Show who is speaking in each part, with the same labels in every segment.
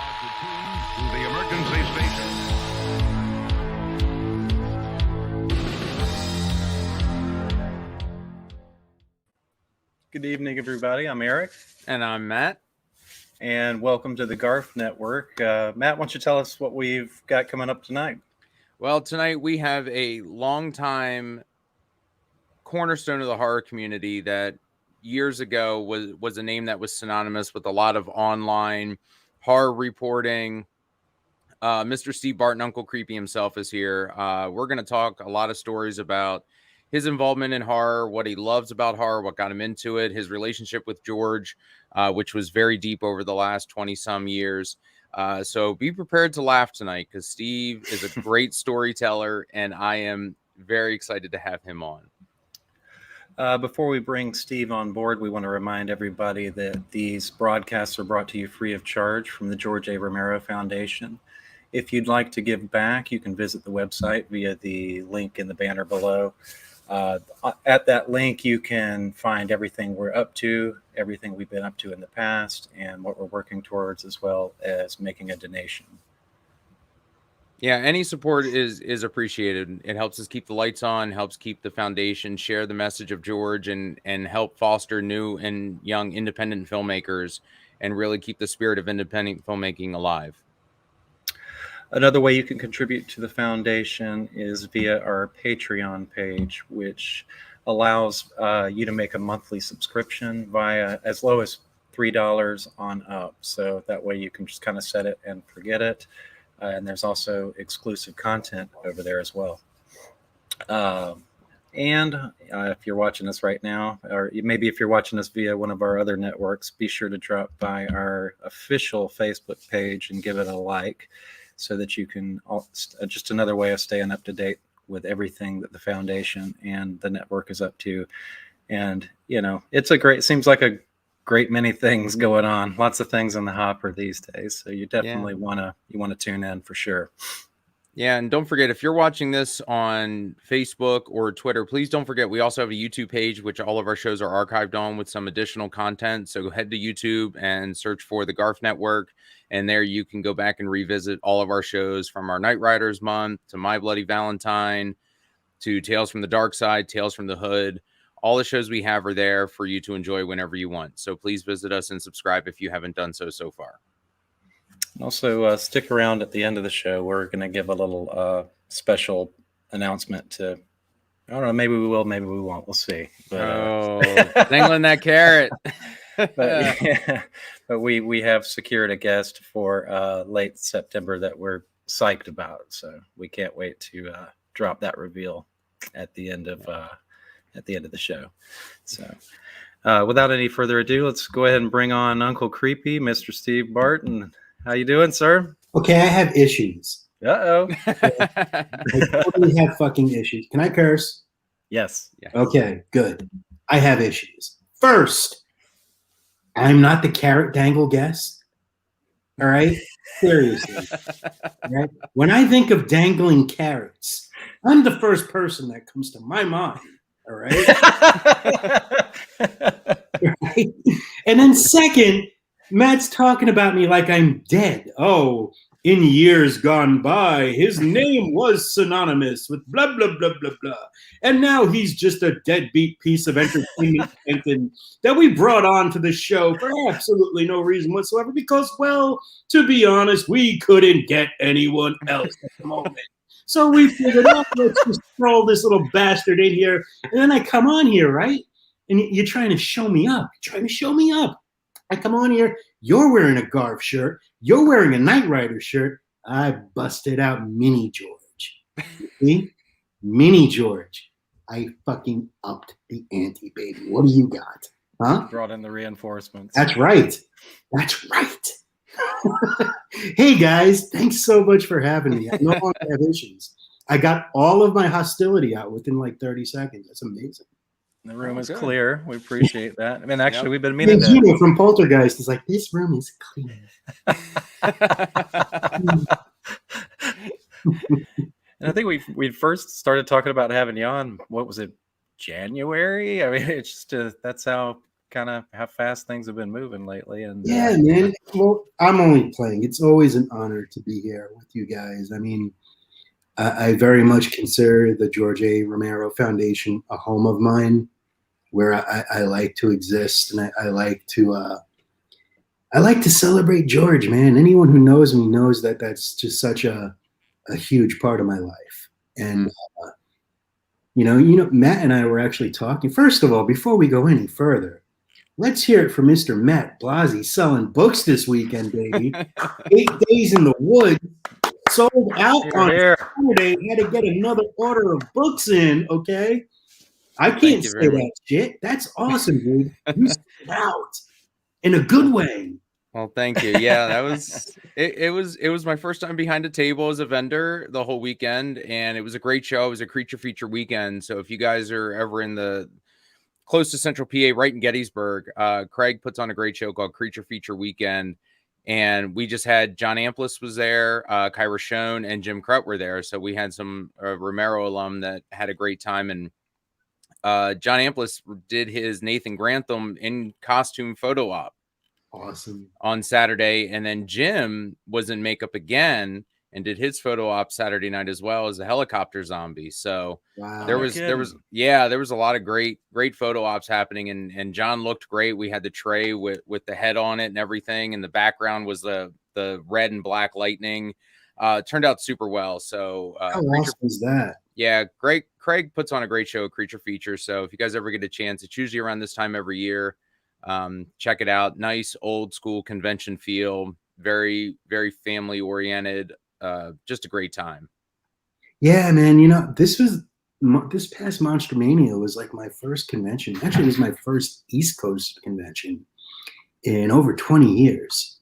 Speaker 1: To the emergency station.
Speaker 2: Good evening, everybody. I'm Eric.
Speaker 3: And I'm Matt.
Speaker 2: And welcome to the GARF Network. Matt, why don't you tell us what we've got coming up tonight?
Speaker 3: Well, tonight we have a longtime cornerstone of the horror community that years ago was a name that was synonymous with a lot of online horror reporting. Mr. Steve Barton, Uncle Creepy himself, is here. We're going to talk a lot of stories about his involvement in horror, what he loves about horror, what got him into it, his relationship with George, which was very deep over the last 20-some years. So be prepared to laugh tonight because Steve is a great storyteller, and I am very excited to have him on.
Speaker 2: Before we bring Steve on board, we want to remind everybody that these broadcasts are brought to you free of charge from the George A. Romero Foundation. If you'd like to give back, you can visit the website via the link in the banner below. At that link, you can find everything we're up to, everything we've been up to in the past, and what we're working towards, as well as making a donation.
Speaker 3: Yeah, any support is appreciated. It helps us keep the lights on, helps keep the foundation, share the message of George, and help foster new and young independent filmmakers and really keep the spirit of independent filmmaking alive.
Speaker 2: Another way you can contribute to the foundation is via our Patreon page, which allows you to make a monthly subscription via as low as $3 on up. So that way you can just kind of set it and forget it. And there's also exclusive content over there as well. And if you're watching us right now, or maybe if you're watching us via one of our other networks, be sure to drop by our official Facebook page and give it a like, so that you can, just another way of staying up to date with everything that the foundation and the network is up to. And, you know, seems like a great many things going on, lots of things in the hopper these days. So you definitely want to tune in for sure.
Speaker 3: Yeah, and don't forget, if you're watching this on Facebook or Twitter, please don't forget we also have a YouTube page, which all of our shows are archived on with some additional content. So head to YouTube and search for the GARF Network, and there you can go back and revisit all of our shows, from our Night Riders month to My Bloody Valentine to Tales from the Dark Side, Tales from the Hood. All the shows we have are there for you to enjoy whenever you want. So please visit us and subscribe if you haven't done so far.
Speaker 2: Also, stick around at the end of the show. We're going to give a little special announcement to, I don't know, maybe we will, maybe we won't. We'll see.
Speaker 3: But, dangling that carrot.
Speaker 2: but we have secured a guest for late September that we're psyched about. So we can't wait to drop that reveal at the end of the show. So without any further ado, let's go ahead and bring on Uncle Creepy, Mr. Steve Barton. How you doing, sir?
Speaker 4: Okay, I have issues.
Speaker 2: Uh-oh.
Speaker 4: I totally have fucking issues. Can I curse?
Speaker 2: Yes.
Speaker 4: Okay, good. I have issues. First, I'm not the carrot dangle guest. All right? Seriously. All right? When I think of dangling carrots, I'm the first person that comes to my mind. All right? Right? And then second, Matt's talking about me like I'm dead. Oh, in years gone by, his name was synonymous with blah, blah, blah, blah, blah. And now he's just a deadbeat piece of entertainment that we brought on to the show for absolutely no reason whatsoever because, well, to be honest, we couldn't get anyone else at the moment. So we figured, let's just throw this little bastard in here. And then I come on here, right? And you're trying to show me up. I come on here, you're wearing a GARF shirt, you're wearing a Knight Rider shirt. I busted out Mini George. You see? Mini George. I fucking upped the ante, baby. What do you got? Huh?
Speaker 2: Brought in the reinforcements.
Speaker 4: That's right. Hey, guys. Thanks so much for having me. I no longer have issues. I got all of my hostility out within like 30 seconds. That's amazing.
Speaker 2: The room is clear. We appreciate that. I mean, actually, we've been meaning to.
Speaker 4: Gino from Poltergeist is like, this room is clean.
Speaker 2: And I think we first started talking about having you on. What was it, January? I mean, it's just that's how kind of how fast things have been moving lately. And
Speaker 4: Yeah, man. Well, I'm only playing. It's always an honor to be here with you guys. I mean, I very much consider the George A. Romero Foundation a home of mine, where I like to exist, and I like to celebrate George, man. Anyone who knows me knows that that's just such a huge part of my life. And Matt and I were actually talking. First of all, before we go any further, let's hear it from Mr. Matt Blazi selling books this weekend, baby. 8 days in the woods, sold out on Saturday. Had to get another order of books in. Okay, I can't say that shit. That's awesome, dude. You sold out in a good way.
Speaker 3: Well, thank you. Yeah, that was it was my first time behind a table as a vendor the whole weekend, and it was a great show. It was a creature feature weekend. So if you guys are ever in the close to Central PA, right in Gettysburg, Craig puts on a great show called Creature Feature Weekend. And we just had John Amplis was there, Kyra Schoen and Jim Crut were there. So we had some Romero alum that had a great time. And John Amplis did his Nathan Grantham in costume photo op.
Speaker 4: Awesome.
Speaker 3: On Saturday. And then Jim was in makeup again and did his photo op Saturday night as well as a helicopter zombie. So
Speaker 4: wow.
Speaker 3: there was a lot of great photo ops happening, and John looked great. We had the tray with the head on it and everything, and the background was the red and black lightning. Turned out super well. So
Speaker 4: how awesome is that?
Speaker 3: Yeah, Craig puts on a great show, Creature Feature. So if you guys ever get a chance, it's usually around this time every year. Check it out. Nice old school convention feel, very, very family oriented. Just a great time.
Speaker 4: Yeah, man. This past Monster Mania was like my first convention. Actually, it was my first East Coast convention in over 20 years.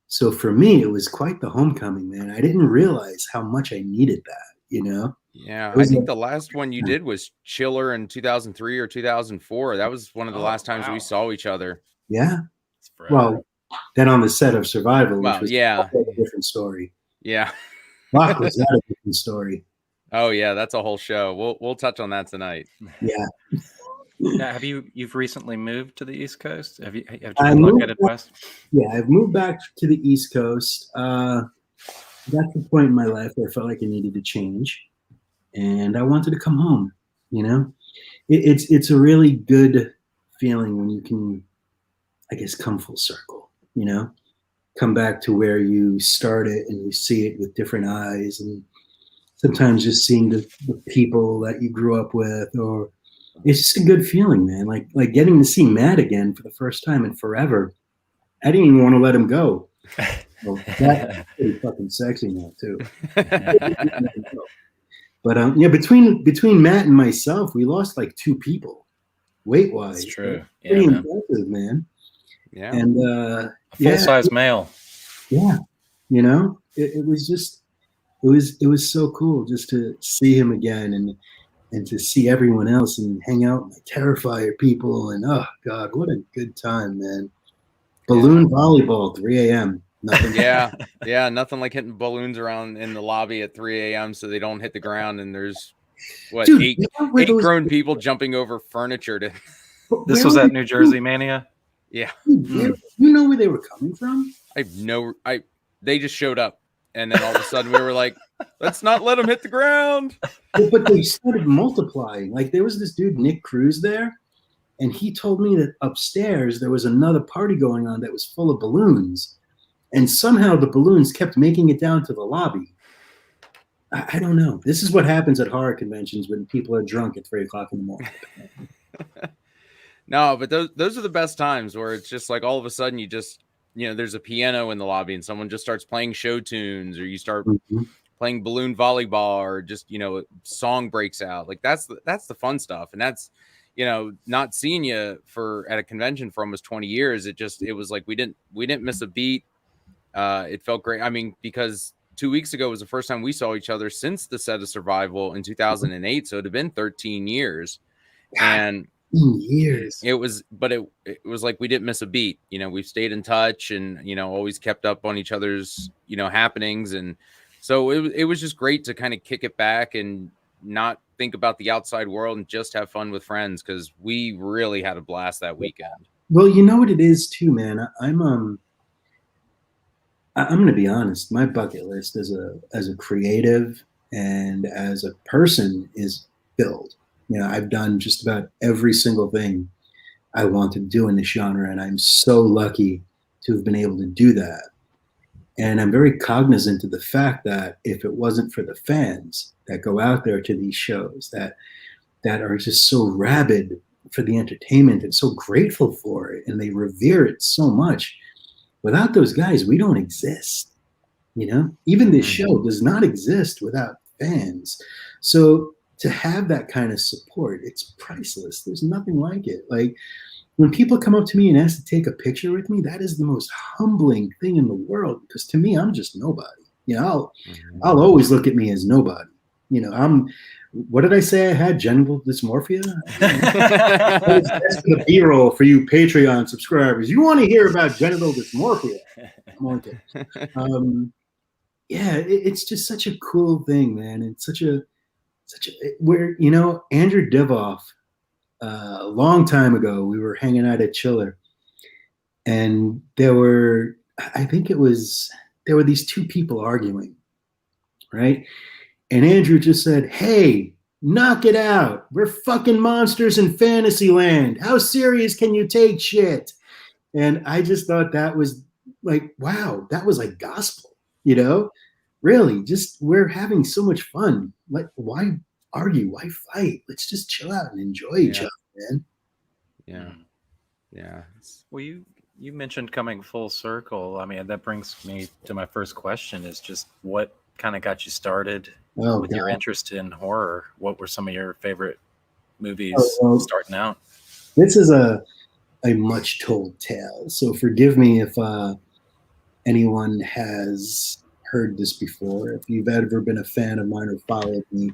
Speaker 4: So for me, it was quite the homecoming, man. I didn't realize how much I needed that,
Speaker 3: Yeah, I think the last one you did was Chiller in 2003 or 2004. That was one of the last times we saw each other.
Speaker 4: Yeah. Well, then on the set of Survival, which was a different story.
Speaker 3: Yeah.
Speaker 4: Fuck, was that a different story?
Speaker 3: Oh yeah, that's a whole show. We'll touch on that tonight.
Speaker 4: Yeah.
Speaker 2: Now, you've recently moved to the East Coast? Have you been located west?
Speaker 4: Yeah, I've moved back to the East Coast. That's the point in my life where I felt like I needed to change, and I wanted to come home. It's a really good feeling when you can, I guess, come full circle. Come back to where you started and you see it with different eyes, and sometimes just seeing the people that you grew up with, or it's just a good feeling, man. Like getting to see Matt again for the first time in forever. I didn't even want to let him go. Well, that's pretty fucking sexy now too. But between Matt and myself, we lost like 2 people weight wise.
Speaker 2: That's true.
Speaker 4: Pretty impressive, man.
Speaker 3: Yeah.
Speaker 4: And
Speaker 2: a full-size male.
Speaker 4: Yeah. It was so cool just to see him again and to see everyone else and hang out with Terrifier people, and oh god, what a good time, man. Balloon volleyball, 3 a.m. Nothing.
Speaker 3: Yeah, nothing like hitting balloons around in the lobby at 3 a.m. so they don't hit the ground, and there's eight grown people jumping over furniture to.
Speaker 2: This was at New Jersey Mania.
Speaker 3: Yeah.
Speaker 4: You know where they were coming from?
Speaker 3: They just showed up, and then all of a sudden we were like, let's not let them hit the ground.
Speaker 4: But they started multiplying. Like there was this dude, Nick Cruz, there, and he told me that upstairs there was another party going on that was full of balloons, and somehow the balloons kept making it down to the lobby. I don't know. This is what happens at horror conventions when people are drunk at 3 o'clock in the morning.
Speaker 3: No, but those are the best times where it's just like all of a sudden you just, there's a piano in the lobby and someone just starts playing show tunes, or you start playing balloon volleyball, or just, a song breaks out. Like that's the fun stuff. And that's, not seeing you at a convention for almost 20 years. It was like we didn't miss a beat. It felt great. I mean, because 2 weeks ago was the first time we saw each other since the set of Survival in 2008. So it had been 13 years. And
Speaker 4: years.
Speaker 3: It was like we didn't miss a beat. We've stayed in touch and, always kept up on each other's, happenings. And so it was just great to kind of kick it back and not think about the outside world and just have fun with friends, because we really had a blast that weekend.
Speaker 4: Well, you know what it is too, man. I'm going to be honest. My bucket list as a creative and as a person is filled. You know, I've done just about every single thing I want to do in this genre, and I'm so lucky to have been able to do that. And I'm very cognizant of the fact that if it wasn't for the fans that go out there to these shows, that are just so rabid for the entertainment and so grateful for it, and they revere it so much, without those guys, we don't exist. You know, even this show does not exist without fans. So to have that kind of support, it's priceless. There's nothing like it. Like when people come up to me and ask to take a picture with me, that is the most humbling thing in the world, because to me, I'm just nobody. You know, I'll always look at me as nobody. You know, what did I say? I had genital dysmorphia. That's for the B-roll for you Patreon subscribers. You want to hear about genital dysmorphia? I'm on it. Yeah, it's just such a cool thing, man. It's such a where, you know, Andrew Divoff, a long time ago, we were hanging out at Chiller, and there were these two people arguing, right? And Andrew just said, "Hey, knock it out. We're fucking monsters in Fantasyland. How serious can you take shit?" And I just thought that was like, wow, that was like gospel, you know? Really, just we're having so much fun. Like, why argue? Why fight? Let's just chill out and enjoy each other, man.
Speaker 3: Yeah.
Speaker 2: Well, you mentioned coming full circle. I mean, that brings me to my first question: is just what kind of got you started with your interest in horror? What were some of your favorite movies starting out?
Speaker 4: This is a much told tale, so forgive me if anyone has heard this before. If you've ever been a fan of mine or followed me,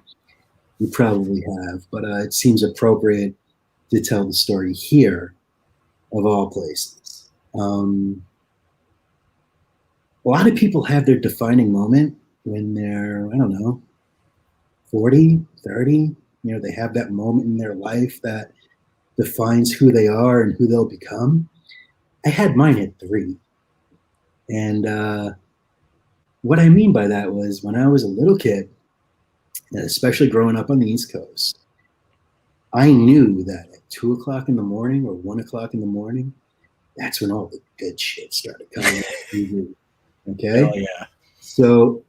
Speaker 4: you probably have, but it seems appropriate to tell the story here, of all places. A lot of people have their defining moment when they're, I don't know, 40, 30. You know, they have that moment in their life that defines who they are and who they'll become. I had mine at 3. And what I mean by that was when I was a little kid, especially growing up on the East Coast, I knew that at 2 o'clock in the morning or 1 o'clock in the morning, that's when all the good shit started coming out. Okay?
Speaker 2: Hell yeah.
Speaker 4: So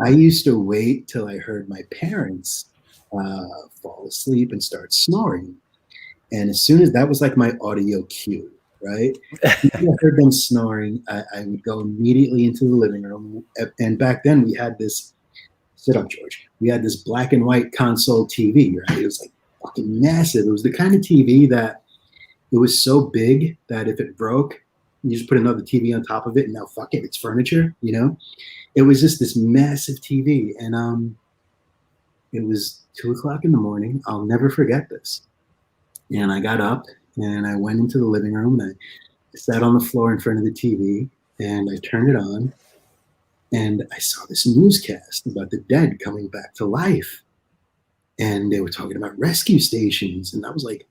Speaker 4: I used to wait till I heard my parents fall asleep and start snoring. And as soon as that was like my audio cue, right? If I heard them snoring, I would go immediately into the living room. And back then we had this, sit up, George. We had this black and white console TV, right? It was like fucking massive. It was the kind of TV that it was so big that if it broke, you just put another TV on top of it and now fuck it, it's furniture, you know? It was just this massive TV. And it was 2 o'clock in the morning. I'll never forget this. And I got up and I went into the living room and I sat on the floor in front of the TV and I turned it on and I saw this newscast about the dead coming back to life. And they were talking about rescue stations. And I was like,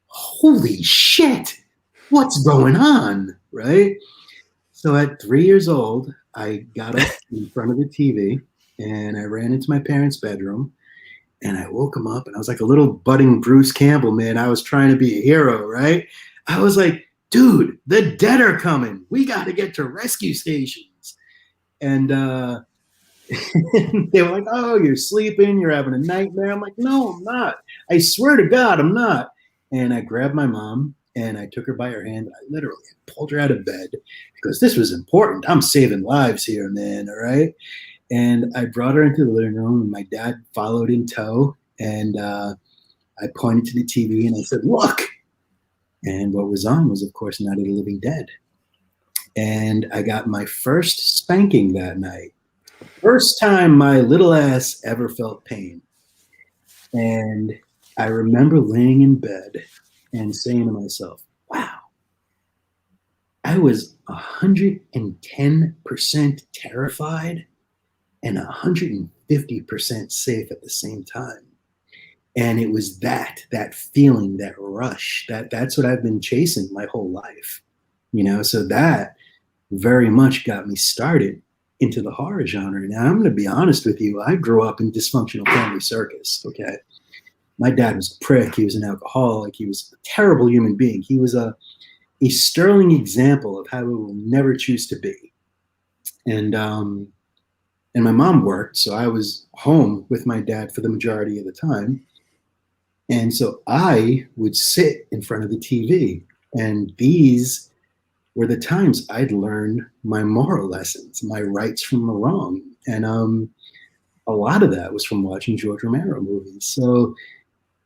Speaker 4: holy shit, what's going on, right? So at 3 years old, I got up in front of the TV and I ran into my parents' bedroom. And I woke him up and I was like a little budding Bruce Campbell, man. I was trying to be a hero, right? I was like, dude, the dead are coming. We got to get to rescue stations. And they were like, oh, you're sleeping. You're having a nightmare. I'm like, no, I'm not. I swear to God, I'm not. And I grabbed my mom and I took her by her hand. And I literally pulled her out of bed because this was important. I'm saving lives here, man. All right. And I brought her into the living room, and my dad followed in tow. And I pointed to the TV, and I said, look. And what was on was, of course, Night of the Living Dead. And I got my first spanking that night. First time my little ass ever felt pain. And I remember laying in bed and saying to myself, wow, I was 110% terrified and 150% safe at the same time. And it was that feeling, that rush, that's what I've been chasing my whole life, so that very much got me started into the horror genre. Now, I'm going to be honest with you. I grew up in dysfunctional family circus. Okay. My dad was a prick. He was an alcoholic. He was a terrible human being. He was a sterling example of how we will never choose to be. And my mom worked, so I was home with my dad for the majority of the time. And so I would sit in front of the TV, and these were the times I'd learn my moral lessons, my rights from the wrong. And a lot of that was from watching George Romero movies. So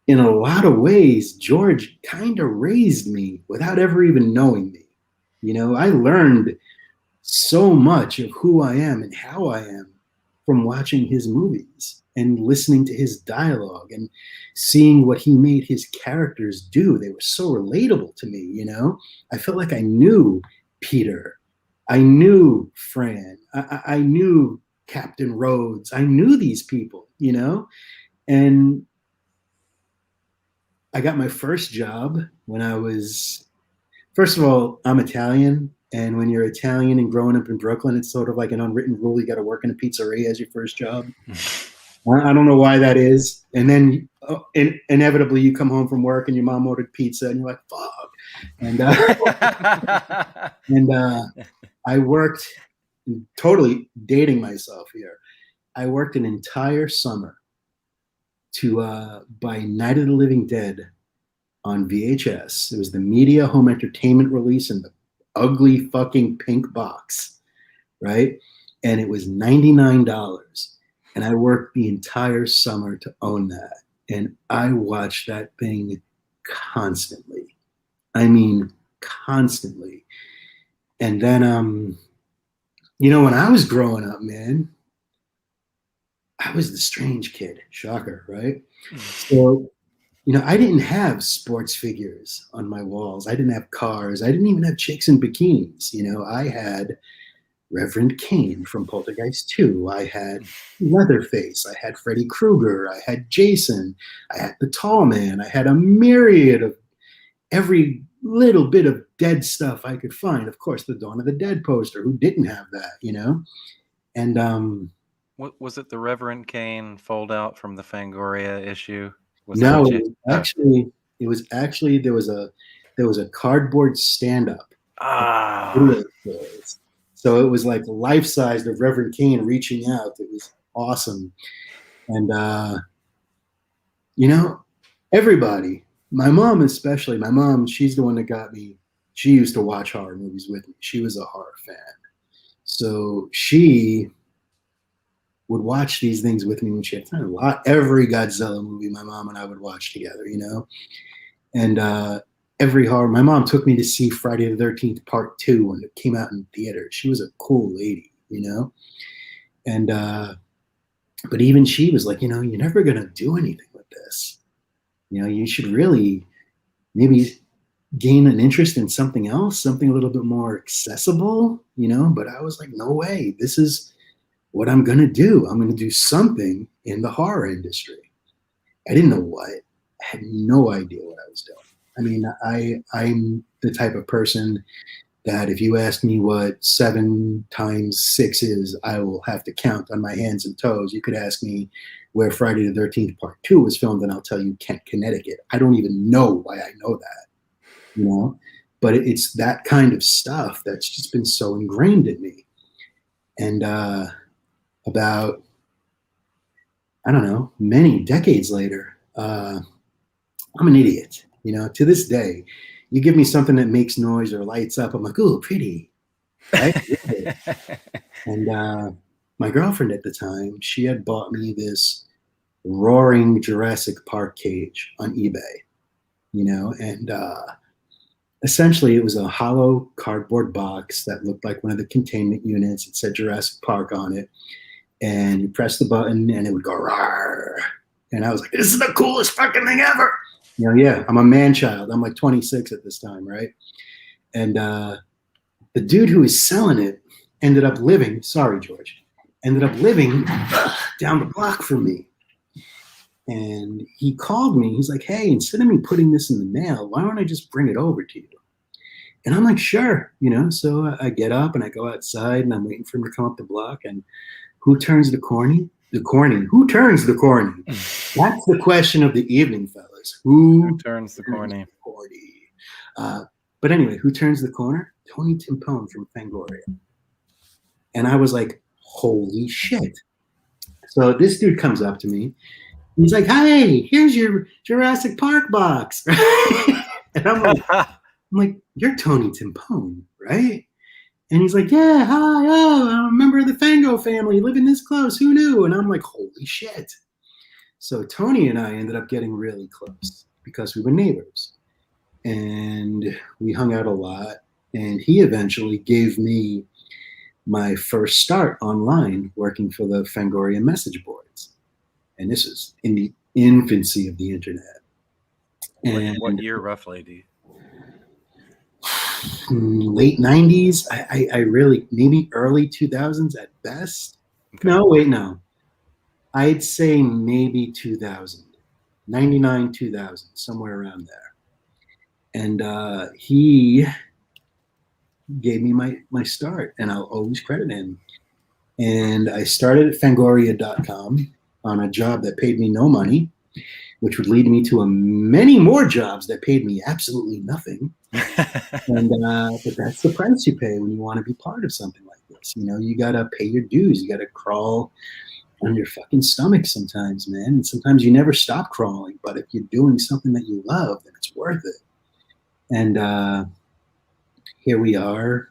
Speaker 4: in a lot of ways, George kind of raised me without ever even knowing me. I learned so much of who I am and how I am from watching his movies and listening to his dialogue and seeing what he made his characters do. They were so relatable to me, I felt like I knew Peter. I knew Fran. I knew Captain Rhodes. I knew these people, and I got my first job when I was, first of all, I'm Italian. And when you're Italian and growing up in Brooklyn, it's sort of like an unwritten rule. You got to work in a pizzeria as your first job. I don't know why that is. And then inevitably you come home from work and your mom ordered pizza and you're like, fuck. And, I worked, totally dating myself here. I worked an entire summer to buy Night of the Living Dead on VHS. It was the media home entertainment release in the ugly fucking pink box, right? And it was $99. And I worked the entire summer to own that. And I watched that thing constantly. I mean, constantly. And then, when I was growing up, man, I was the strange kid. Shocker, right? So, I didn't have sports figures on my walls. I didn't have cars. I didn't even have chicks in bikinis. I had Reverend Kane from Poltergeist 2. I had Leatherface. I had Freddy Krueger. I had Jason. I had the Tall Man. I had a myriad of every little bit of dead stuff I could find. Of course, the Dawn of the Dead poster. Who didn't have that, And
Speaker 2: was it the Reverend Kane fold out from the Fangoria issue?
Speaker 4: No, it was actually there was a cardboard stand-up. So it was like life-size of Reverend Kane reaching out. It was awesome. And everybody, my mom especially, she's the one that got me. She used to watch horror movies with me. She was a horror fan. So she would watch these things with me when she had time. Every Godzilla movie my mom and I would watch together, and every horror. My mom took me to see Friday the 13th Part 2 when it came out in theater. She was a cool lady, and but even she was like, you're never gonna do anything with this. You should really maybe gain an interest in something else, something a little bit more accessible, But I was like, no way. This is what I'm going to do. I'm going to do something in the horror industry. I didn't know what. I had no idea what I was doing. I mean, I'm the type of person that if you ask me what 7 times 6 is, I will have to count on my hands and toes. You could ask me where Friday the 13th Part 2 was filmed, and I'll tell you Kent, Connecticut. I don't even know why I know that, But it's that kind of stuff that's just been so ingrained in me. And about, I don't know, many decades later, I'm an idiot. To this day, you give me something that makes noise or lights up, I'm like, ooh, pretty. Right? And my girlfriend at the time, she had bought me this roaring Jurassic Park cage on eBay, and essentially it was a hollow cardboard box that looked like one of the containment units. It said Jurassic Park on it. And you press the button and it would go rawr. And I was like, this is the coolest fucking thing ever. Yeah, I'm a man-child. I'm like 26 at this time, right? And the dude who was selling it ended up living, sorry, George, down the block from me. And he called me. He's like, hey, instead of me putting this in the mail, why don't I just bring it over to you? And I'm like, sure, So I get up and I go outside and I'm waiting for him to come up the block. And who turns the corny? The corny. Who turns the corny? That's the question of the evening, fellas. Who
Speaker 2: turns the corny?
Speaker 4: But anyway, who turns the corner? Tony Timpone from Fangoria. And I was like, holy shit. So this dude comes up to me. He's like, hey, here's your Jurassic Park box. And I'm like, you're Tony Timpone, right? And he's like, yeah, hi, oh, I'm a member of the Fango family, living this close. Who knew? And I'm like, holy shit. So Tony and I ended up getting really close because we were neighbors. And we hung out a lot. And he eventually gave me my first start online working for the Fangoria message boards. And this was in the infancy of the internet. And
Speaker 2: what year roughly do you?
Speaker 4: Late 90s. I really, maybe early 2000s at best. Okay. No. I'd say maybe 2000, 99, 2000, somewhere around there. And he gave me my start, and I'll always credit him. And I started at Fangoria.com on a job that paid me no money, which would lead me to many more jobs that paid me absolutely nothing. But that's the price you pay when you want to be part of something like this. You got to pay your dues. You got to crawl on your fucking stomach sometimes, man. And sometimes you never stop crawling. But if you're doing something that you love, then it's worth it. And here we are,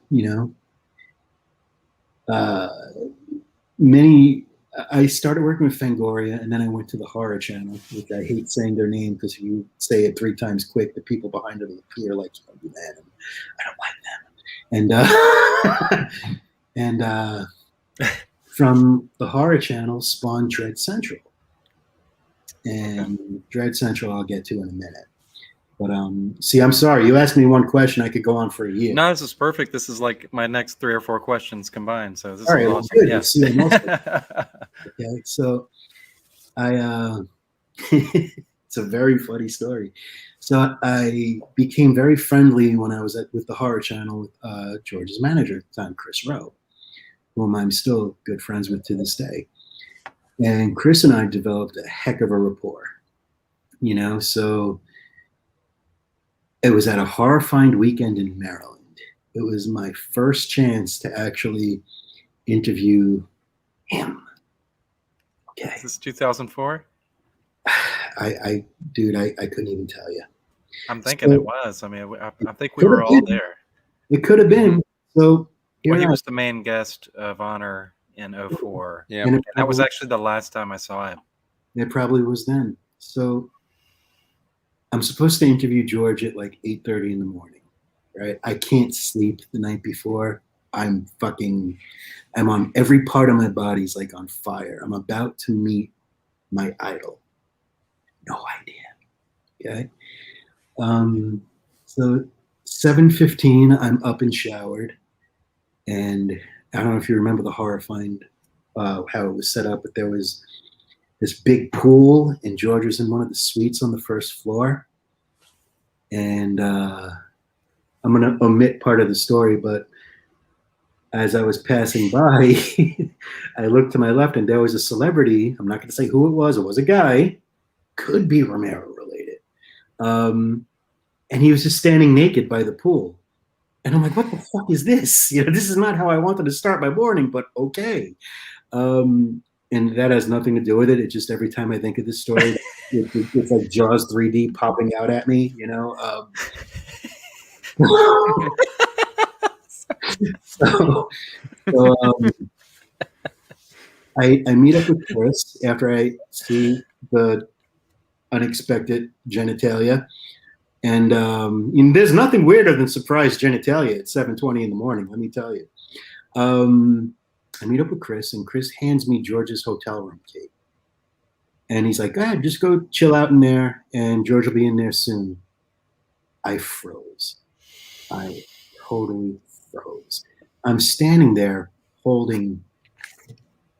Speaker 4: I started working with Fangoria, and then I went to the Horror Channel, which I hate saying their name because if you say it 3 times quick, the people behind it will appear like, man, I don't like them. And from the Horror Channel spawned Dread Central. And Dread Central I'll get to in a minute. But see, I'm sorry. You asked me one question. I could go on for a year.
Speaker 2: No, this is perfect. This is like my next 3 or 4 questions combined. So this
Speaker 4: all
Speaker 2: is
Speaker 4: right,
Speaker 2: awesome.
Speaker 4: Good.
Speaker 2: Yeah.
Speaker 4: Okay, so I it's a very funny story. So I became very friendly when I was with the Horror Channel with George's manager at the time, Chris Rowe, whom I'm still good friends with to this day. And Chris and I developed a heck of a rapport. So it was at a Horror Find weekend in Maryland. It was my first chance to actually interview him. Okay.
Speaker 2: Is this 2004?
Speaker 4: Dude, I couldn't even tell you.
Speaker 2: I'm thinking it was. I mean, I think we were all there.
Speaker 4: It could have been. So
Speaker 2: he was the main guest of honor in 2004.
Speaker 3: Yeah.
Speaker 2: And that was actually the last time I saw him.
Speaker 4: It probably was then. So I'm supposed to interview George at like 8:30 in the morning, right? I can't sleep the night before. I'm on every part of my body's like on fire. I'm about to meet my idol. No idea. Okay. So 7:15, I'm up and showered. And I don't know if you remember the Horror Find, how it was set up, but there was this big pool, and George was in one of the suites on the first floor. And I'm going to omit part of the story, but as I was passing by, I looked to my left, and there was a celebrity. I'm not going to say who it was. It was a guy. Could be Romero related. And he was just standing naked by the pool. And I'm like, what the fuck is this? This is not how I wanted to start my morning, but okay. And that has nothing to do with it. It's just every time I think of this story, it's like Jaws 3D popping out at me, So I meet up with Chris after I see the unexpected genitalia. And there's nothing weirder than surprise genitalia at 7:20 in the morning, let me tell you. I meet up with Chris, and Chris hands me George's hotel room key. And he's like, just go chill out in there, and George will be in there soon. I froze. I totally froze. I'm standing there holding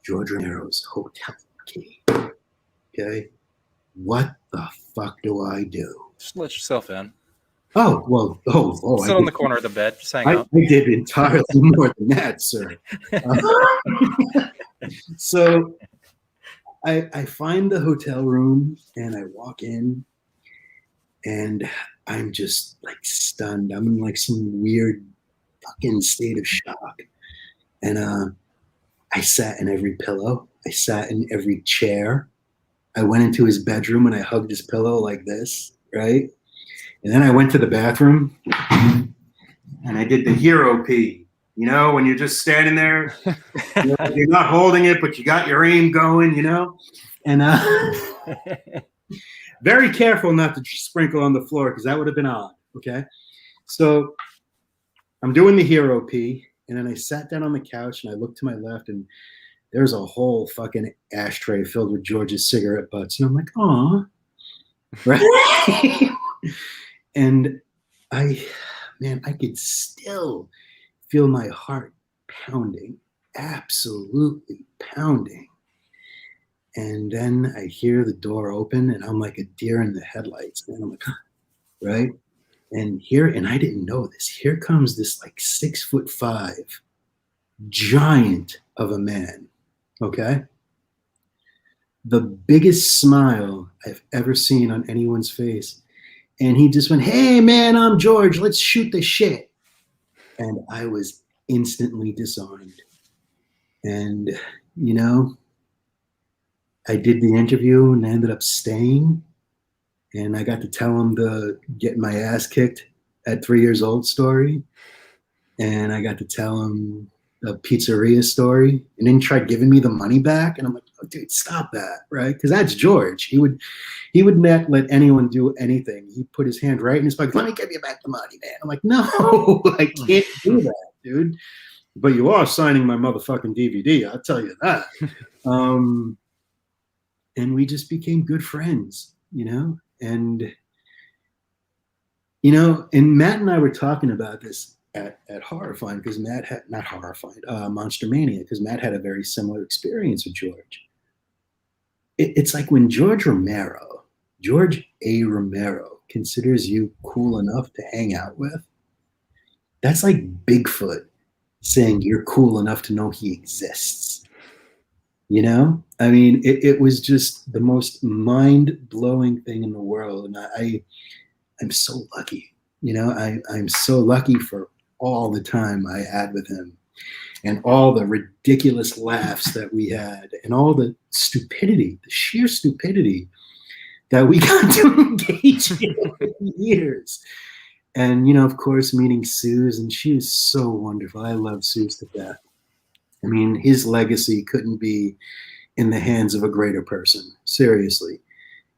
Speaker 4: George Romero's hotel key. Okay? what the fuck do I do?
Speaker 2: Just let yourself in.
Speaker 4: Oh, well,
Speaker 2: Sit on the corner of the bed. Just hang
Speaker 4: I
Speaker 2: out.
Speaker 4: did entirely more than that, sir. So I find the hotel room and I walk in and I'm just like stunned. I'm in like some weird fucking state of shock. And I sat in every pillow. I sat in every chair. I went into his bedroom and I hugged his pillow like this, right? And then I went to the bathroom and I did the hero pee. You know, when you're just standing there, you're not holding it, but you got your aim going, you know? And very careful not to sprinkle on the floor because that would have been odd, okay? So I'm doing the hero pee, and then I sat down on the couch and I looked to my left and there's a whole fucking ashtray filled with George's cigarette butts. And I'm like, aw. Right? And I could still feel my heart pounding, absolutely pounding. And then I hear the door open and I'm like a deer in the headlights. And I'm like, right? And I didn't know this. Here comes this like 6'5" giant of a man. Okay. The biggest smile I've ever seen on anyone's face. And he just went, hey man, I'm George. Let's shoot the shit. And I was instantly disarmed. And, you know, I did the interview and I ended up staying. And I got to tell him the getting my ass kicked at 3 years old story. And I got to tell him the pizzeria story. And then he tried giving me the money back. And I'm like, oh, dude, stop that, right? Because that's George. He would not let anyone do anything. He put his hand right in his pocket. Let me give you back the money, man. I'm like, no, I can't do that, dude. But you are signing my motherfucking DVD. I'll tell you that. And we just became good friends, you know? And, you know, and Matt and I were talking about this at Horrifying because Matt had, not Horrifying, Monster Mania, because Matt had a very similar experience with George. It's like when George A. Romero considers you cool enough to hang out with, that's like Bigfoot saying you're cool enough to know he exists. You know, I mean, it was just the most mind-blowing thing in the world. And I'm so lucky, you know, I'm so lucky for all the time I had with him and all the ridiculous laughs that we had and all the stupidity, the sheer stupidity that we got to engage in for years. And, you know, of course, meeting Suze, and she was so wonderful. I love Suze to death. I mean, his legacy couldn't be in the hands of a greater person, seriously,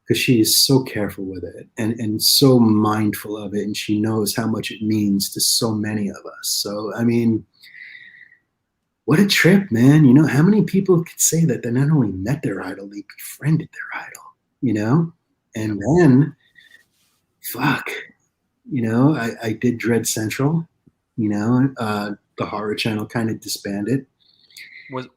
Speaker 4: because she is so careful with it and so mindful of it, and she knows how much it means to so many of us. So, I mean, what a trip, man. You know, how many people could say that they not only met their idol, they befriended their idol, you know? And then, fuck, you know, I did Dread Central, you know, the Horror Channel kind of disbanded.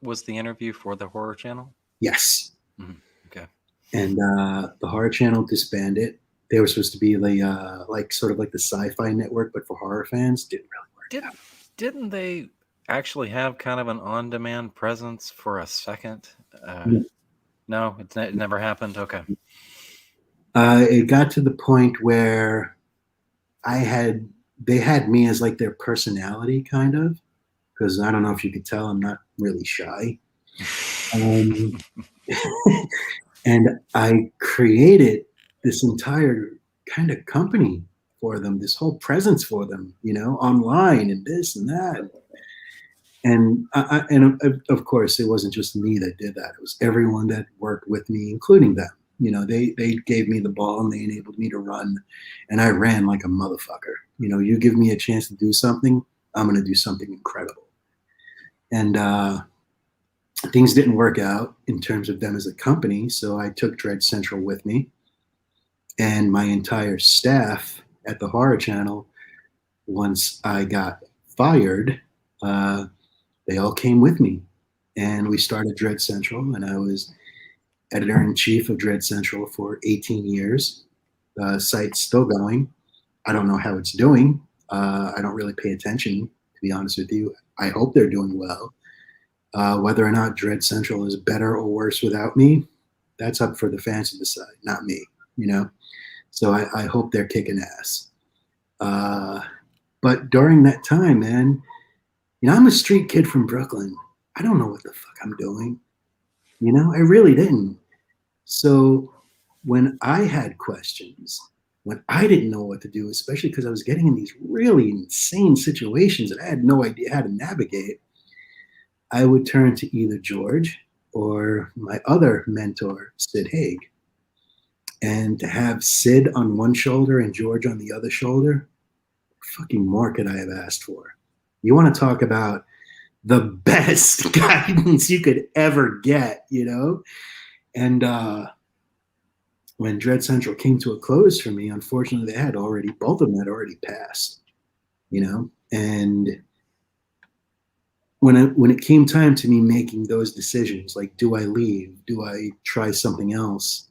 Speaker 2: Was the interview for the Horror Channel?
Speaker 4: Yes.
Speaker 2: Mm-hmm. Okay.
Speaker 4: And the Horror Channel disbanded. They were supposed to be like sort of like the Sci-Fi Network, but for horror fans. Didn't really work out.
Speaker 2: Didn't they actually have kind of an on-demand presence for a second? No, it never happened. Okay.
Speaker 4: It got to the point where they had me as like their personality, kind of, because I don't know if you could tell, I'm not really shy. And I created this entire kind of company for them, this whole presence for them, you know, online and this and that. And of course, it wasn't just me that did that. It was everyone that worked with me, including them. You know, they gave me the ball and they enabled me to run, and I ran like a motherfucker. You know, you give me a chance to do something, I'm going to do something incredible. And things didn't work out in terms of them as a company, so I took Dread Central with me, and my entire staff at the Horror Channel, once I got fired, they all came with me, and we started Dread Central, and I was editor-in-chief of Dread Central for 18 years. The site's still going. I don't know how it's doing. I don't really pay attention, to be honest with you. I hope they're doing well. Whether or not Dread Central is better or worse without me, that's up for the fans to decide, not me, you know? So I hope they're kicking ass. But during that time, man, you know, I'm a street kid from Brooklyn. I don't know what the fuck I'm doing. You know, I really didn't. So when I had questions, when I didn't know what to do, especially because I was getting in these really insane situations that I had no idea how to navigate, I would turn to either George or my other mentor, Sid Haig. And to have Sid on one shoulder and George on the other shoulder, fucking more could I have asked for. You want to talk about the best guidance you could ever get, you know? And when Dread Central came to a close for me, unfortunately, both of them had already passed, you know? And when it came time to me making those decisions, like, do I leave? Do I try something else?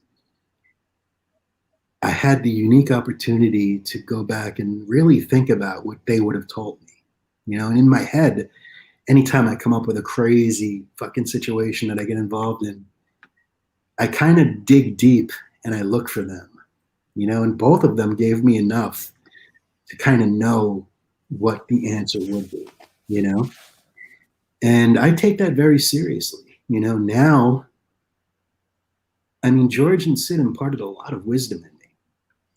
Speaker 4: I had the unique opportunity to go back and really think about what they would have told me. You know, and in my head, anytime I come up with a crazy fucking situation that I get involved in, I kind of dig deep and I look for them, you know, and both of them gave me enough to kind of know what the answer would be, you know? And I take that very seriously. You know, now, I mean, George and Sid imparted a lot of wisdom in me.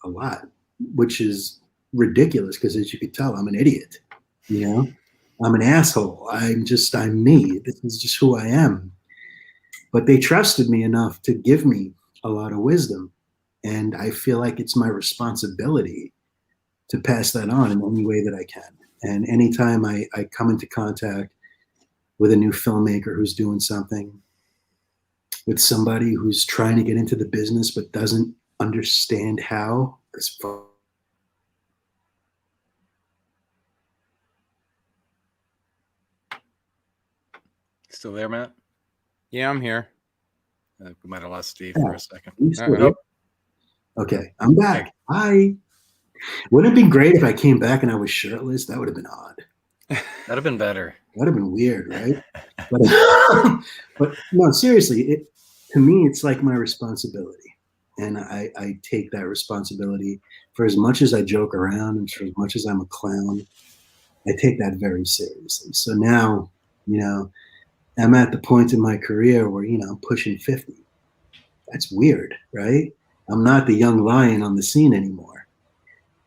Speaker 4: A lot, which is ridiculous because, as you could tell, I'm an idiot. You know, I'm an asshole. I'm me. This is just who I am. But they trusted me enough to give me a lot of wisdom. And I feel like it's my responsibility to pass that on in any way that I can. And anytime I come into contact with a new filmmaker who's doing something, with somebody who's trying to get into the business but doesn't understand how,
Speaker 2: Still there, Matt?
Speaker 3: Yeah, I'm here.
Speaker 2: We might have lost Steve for a second.
Speaker 4: Okay, I'm back. Hi. Wouldn't it be great if I came back and I was shirtless? That would have been odd.
Speaker 2: That'd have been better.
Speaker 4: That'd have been weird, right? But no, seriously, to me, it's like my responsibility. And I take that responsibility. For as much as I joke around and for as much as I'm a clown, I take that very seriously. So now, you know, I'm at the point in my career where, you know, I'm pushing 50. That's weird, right? I'm not the young lion on the scene anymore.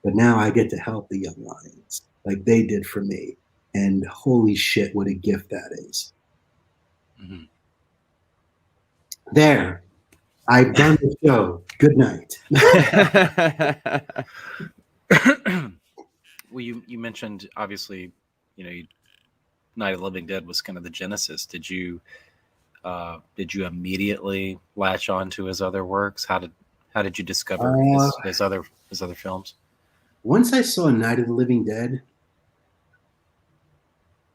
Speaker 4: But now I get to help the young lions like they did for me. And holy shit, what a gift that is. Mm-hmm. There. I've done the show. Good night.
Speaker 2: Well, you mentioned, obviously, you know, Night of the Living Dead was kind of the genesis. Did you immediately latch on to his other works? How did you discover his other films?
Speaker 4: Once I saw Night of the Living Dead,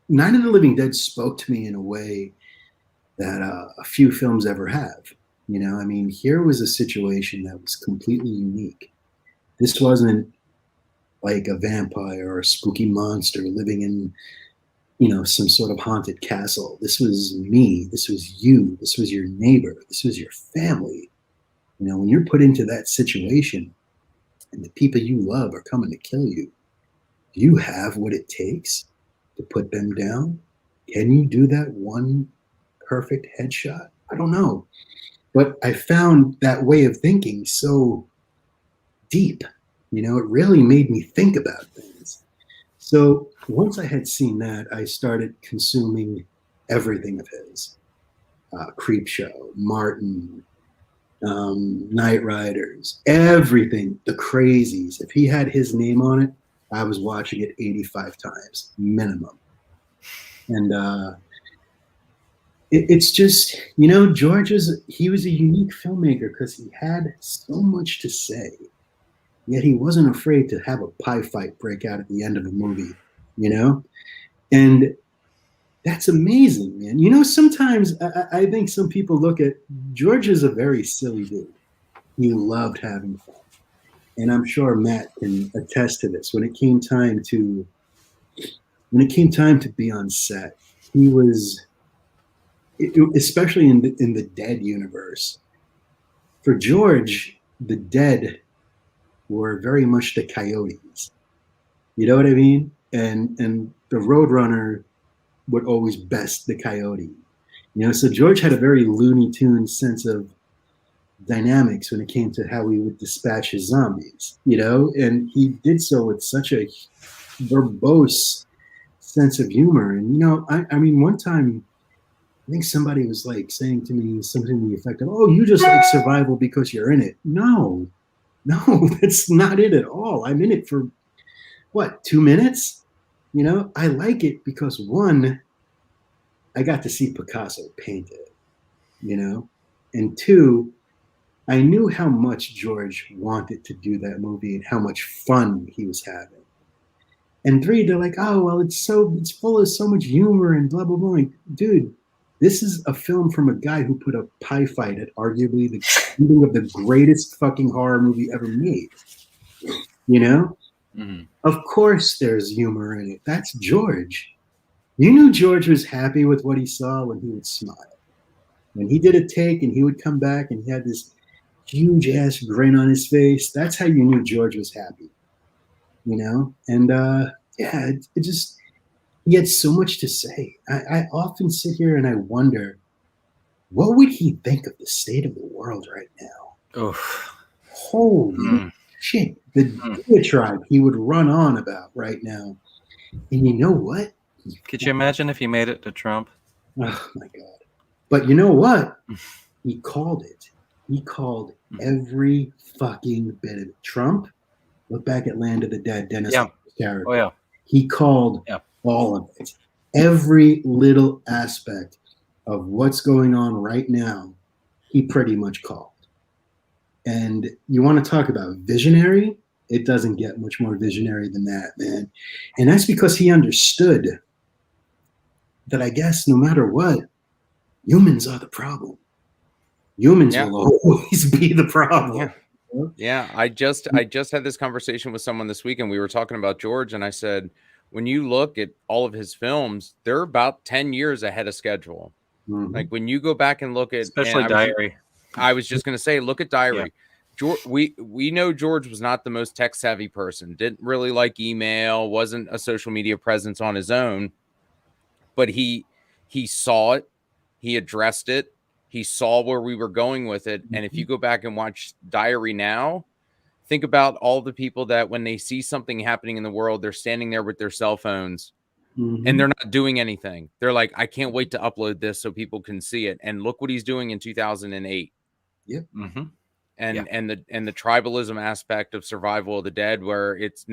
Speaker 4: Night of the Living Dead spoke to me in a way that a few films ever have. You know, I mean, here was a situation that was completely unique. This wasn't like a vampire or a spooky monster living in, you know, some sort of haunted castle. This was me. This was you. This was your neighbor. This was your family. You know, when you're put into that situation and the people you love are coming to kill you, do you have what it takes to put them down? Can you do that one perfect headshot? I don't know. But I found that way of thinking so deep. You know, it really made me think about things. So once I had seen that, I started consuming everything of his. Creepshow, Martin, Night Riders, everything, The Crazies. If he had his name on it, I was watching it 85 times, minimum. And it's just, you know, he was a unique filmmaker because he had so much to say, yet he wasn't afraid to have a pie fight break out at the end of a movie, you know? And That's amazing, man. You know, sometimes I think some people look at George as a very silly dude. He loved having fun. And I'm sure Matt can attest to this. When it came time to be on set, he was, especially in the Dead universe. For George, the Dead were very much the coyotes. You know what I mean? And the Roadrunner would always best the coyote. You know, so George had a very Looney Tunes sense of dynamics when it came to how he would dispatch his zombies, you know, and he did so with such a verbose sense of humor. And, you know, I mean, one time, I think somebody was like saying to me something to the effect of, oh, you just like survival because you're in it. No, that's not it at all. I'm in it for what, 2 minutes? You know, I like it because one, I got to see Picasso paint it, you know, and two, I knew how much George wanted to do that movie and how much fun he was having. And three, they're like, oh, well, it's full of so much humor and blah, blah, blah. Like, dude, this is a film from a guy who put a pie fight at arguably the ending of the greatest fucking horror movie ever made. You know?
Speaker 2: Mm-hmm.
Speaker 4: Of course there's humor in it. That's George. You knew George was happy with what he saw when he would smile. When he did a take and he would come back and he had this huge ass grin on his face, that's how you knew George was happy. You know? And yeah, it just, he had so much to say. I often sit here and I wonder, what would he think of the state of the world right now?
Speaker 2: Oof.
Speaker 4: Holy shit. The diatribe he would run on about right now. And you know what?
Speaker 2: Could you imagine if he made it to Trump?
Speaker 4: Oh my God. But you know what? He called it. He called every fucking bit of it. Trump, look back at Land of the Dead, Dennis character.
Speaker 2: Oh, yeah.
Speaker 4: He called all of it. Every little aspect of what's going on right now, he pretty much called. And you want to talk about visionary? It doesn't get much more visionary than that, man. And that's because he understood that, I guess, no matter what, humans are the problem. Humans will always be the problem.
Speaker 3: Yeah. I just had this conversation with someone this week, and we were talking about George, and I said, when you look at all of his films, they're about 10 years ahead of schedule. Mm-hmm. Like when you go back and look at,
Speaker 2: especially Diary.
Speaker 3: I was just going to say, look at Diary. Yeah. George, we know George was not the most tech savvy person, didn't really like email, wasn't a social media presence on his own, but he saw it, he addressed it, he saw where we were going with it. And if you go back and watch Diary now, think about all the people that when they see something happening in the world, they're standing there with their cell phones and they're not doing anything. They're like, I can't wait to upload this so people can see it. And look what he's doing in 2008.
Speaker 4: Yep.
Speaker 3: And the tribalism aspect of Survival of the Dead, where it's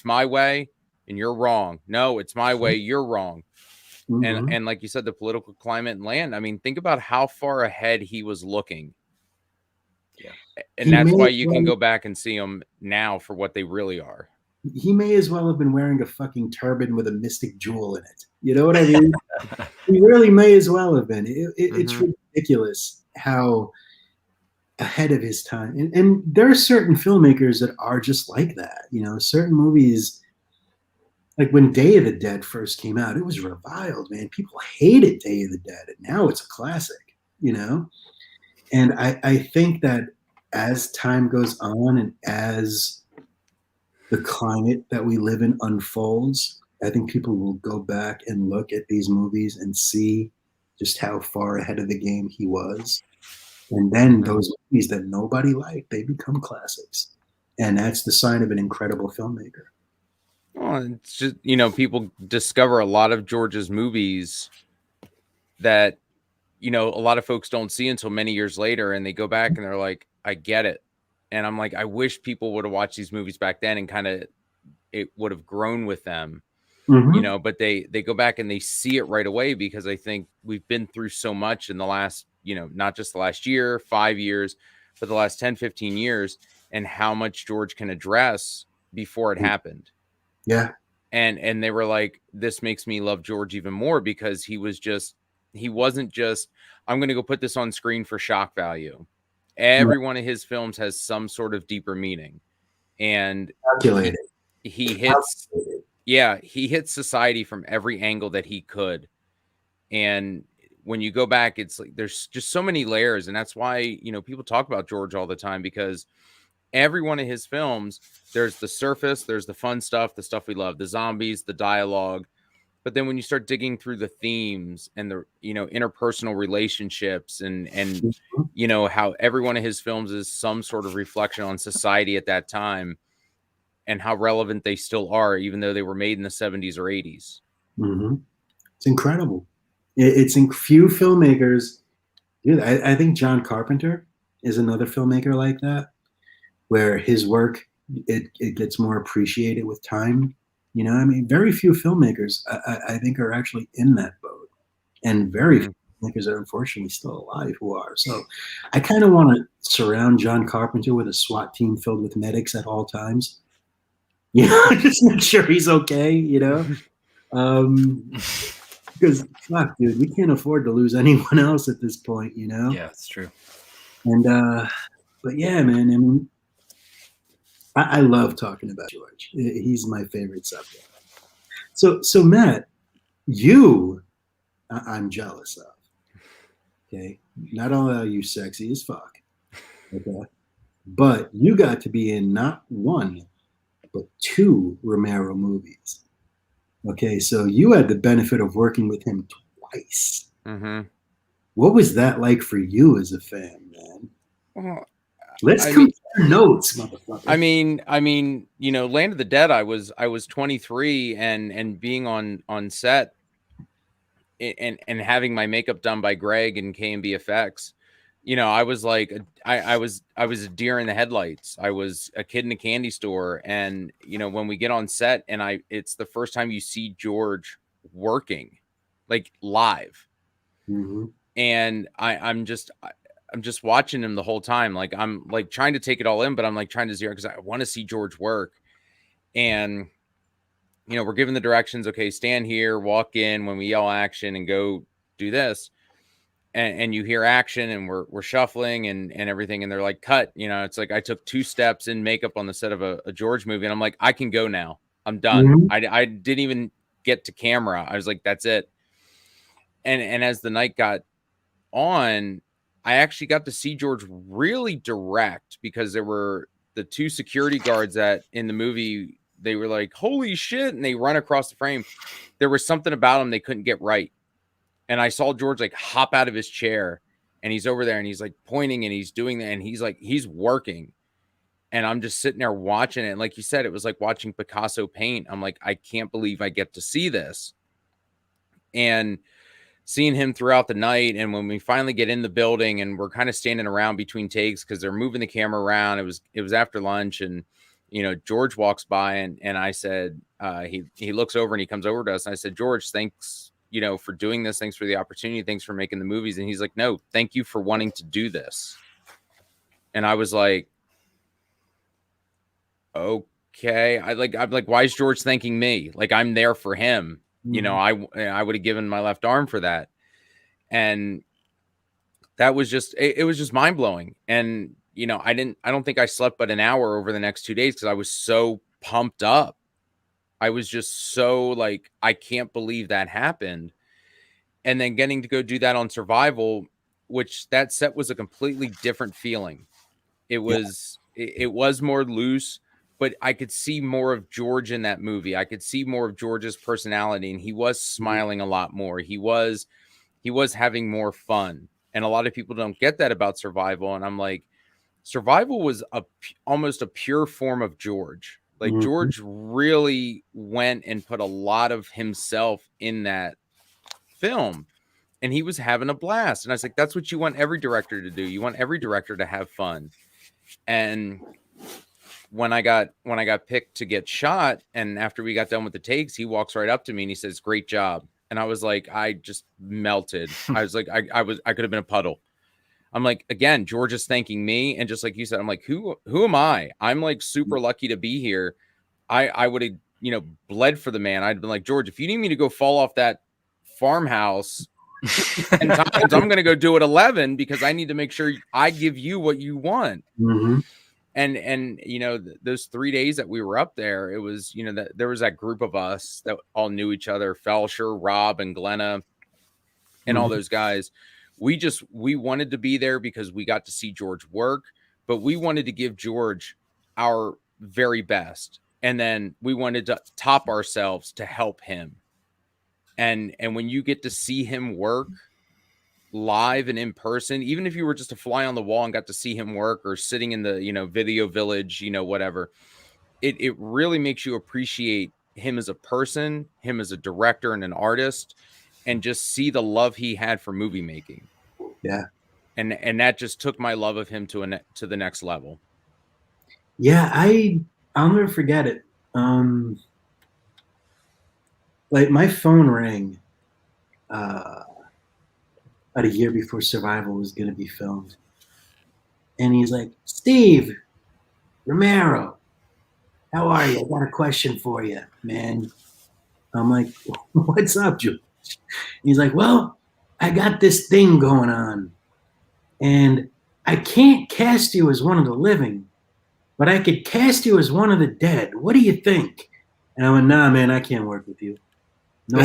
Speaker 3: my way and you're wrong. No, it's my way, you're wrong. And like you said, the political climate and land. I mean, think about how far ahead he was looking. Yeah. And that's why you can go back and see them now for what they really are.
Speaker 4: He may as well have been wearing a fucking turban with a mystic jewel in it. You know what I mean? He really may as well have been. It's ridiculous how ahead of his time. And there are certain filmmakers that are just like that. You know, certain movies, like when Day of the Dead first came out, it was reviled, man. People hated Day of the Dead. And now it's a classic, you know? And I think that as time goes on and as the climate that we live in unfolds, I think people will go back and look at these movies and see just how far ahead of the game he was. And then those movies that nobody liked, they become classics. And that's the sign of an incredible filmmaker.
Speaker 3: Well, it's just, you know, people discover a lot of George's movies that, you know, a lot of folks don't see until many years later, and they go back and they're like, I get it. And I'm like, I wish people would have watched these movies back then and kind of it would have grown with them, you know, but they go back and they see it right away, because I think we've been through so much in the last, you know, not just the last year, 5 years, but the last 10, 15 years, and how much George can address before it happened.
Speaker 4: Yeah.
Speaker 3: and they were like, this makes me love George even more, because he wasn't just, I'm going to go put this on screen for shock value. Every one of his films has some sort of deeper meaning, and
Speaker 4: Calculated.
Speaker 3: he hits, he hits society from every angle that he could. And when you go back, it's like there's just so many layers, and that's why, you know, people talk about George all the time, because every one of his films, there's the surface, there's the fun stuff, the stuff we love, the zombies, the dialogue. But then when you start digging through the themes and the, you know, interpersonal relationships and you know, how every one of his films is some sort of reflection on society at that time, and how relevant they still are, even though they were made in the 70s or 80s.
Speaker 4: Mm-hmm. It's incredible. It's in few filmmakers. Dude, I think John Carpenter is another filmmaker like that, where his work, it gets more appreciated with time. You know, I mean, very few filmmakers I think are actually in that boat, and very few filmmakers are unfortunately still alive who are. So I kind of want to surround John Carpenter with a SWAT team filled with medics at all times. You know, just make sure he's okay, you know? Because fuck, dude, we can't afford to lose anyone else at this point, you know?
Speaker 2: Yeah, it's true.
Speaker 4: And but yeah, man, I mean, I love talking about George. He's my favorite subject. So Matt, you, I'm jealous of. Okay, not only are you sexy as fuck, okay, but you got to be in not one, but 2 Romero movies. Okay, so you had the benefit of working with him twice.
Speaker 3: Mm-hmm.
Speaker 4: What was that like for you as a fan, man?
Speaker 3: Well,
Speaker 4: Let's compare notes, motherfucker.
Speaker 3: I mean, you know, Land of the Dead, I was 23, and being on set and having my makeup done by Greg and K&B Effects, you know, I was like, I was a deer in the headlights. I was a kid in a candy store. And, you know, when we get on set and it's the first time you see George working, like live.
Speaker 4: Mm-hmm.
Speaker 3: And I'm just watching him the whole time. Like, I'm like trying to take it all in, but I'm like trying to zero, because I want to see George work. And, you know, we're given the directions. Okay, stand here, walk in when we yell action, and go do this. And you hear action, and we're shuffling and everything, and they're like, cut. You know, it's like I took 2 steps in makeup on the set of a George movie, and I'm like, I can go now. I'm done.
Speaker 4: Mm-hmm.
Speaker 3: I didn't even get to camera. I was like, that's it. And as the night got on, I actually got to see George really direct, because there were the 2 security guards that in the movie, they were like, holy shit, and they run across the frame. There was something about him they couldn't get right. And I saw George like hop out of his chair, and he's over there, and he's like pointing, and he's doing that, and he's like, he's working. And I'm just sitting there watching it. And like you said, it was like watching Picasso paint. I'm like, I can't believe I get to see this. And seeing him throughout the night, and when we finally get in the building and we're kind of standing around between takes because they're moving the camera around, it was after lunch, and you know, George walks by, and I said, he looks over and he comes over to us, and I said, George, thanks, you know, for doing this. Thanks for the opportunity. Thanks for making the movies. And he's like, no, thank you for wanting to do this. And I was like, okay. I'm like, why is George thanking me? Like, I'm there for him. You know, I would have given my left arm for that. And that was just, it was just mind blowing. And, you know, I don't think I slept but an hour over the next 2 days, because I was so pumped up. I was just so like, I can't believe that happened. And then getting to go do that on Survival, which that set was a completely different feeling. It was, it was more loose, but I could see more of George in that movie. I could see more of George's personality, and he was smiling a lot more. He was having more fun. And a lot of people don't get that about Survival. And I'm like, Survival was almost a pure form of George. Like, George really went and put a lot of himself in that film, and he was having a blast. And I was like, that's what you want every director to do. You want every director to have fun. And when I got picked to get shot, and after we got done with the takes, he walks right up to me and he says, great job. And I was like, I just melted. I was like, I could have been a puddle. I'm like, again, George is thanking me. And just like you said, I'm like, who am I? I'm like super lucky to be here. I would have bled for the man. I'd been like, George, if you need me to go fall off that farmhouse 10 times, I'm going to go do it 11 because I need to make sure I give you what you want.
Speaker 4: Mm-hmm.
Speaker 3: And those 3 days that we were up there, it was, that there was that group of us that all knew each other, Felsher, Rob, and Glenna, and all those guys. We wanted to be there because we got to see George work, but we wanted to give George our very best. And then we wanted to top ourselves to help him. And when you get to see him work live and in person, even if you were just a fly on the wall and got to see him work or sitting in the, video village, whatever, it really makes you appreciate him as a person, him as a director and an artist, and just see the love he had for movie making.
Speaker 4: Yeah.
Speaker 3: And that just took my love of him to the next level.
Speaker 4: Yeah, I'll never forget it. Like my phone rang about a year before Survival was going to be filmed. And he's like, Steve, Romero, how are you? I got a question for you, man. I'm like, what's up, George? He's like, well, I got this thing going on. And I can't cast you as one of the living, but I could cast you as one of the dead. What do you think? And I went, nah, man, I can't work with you. No,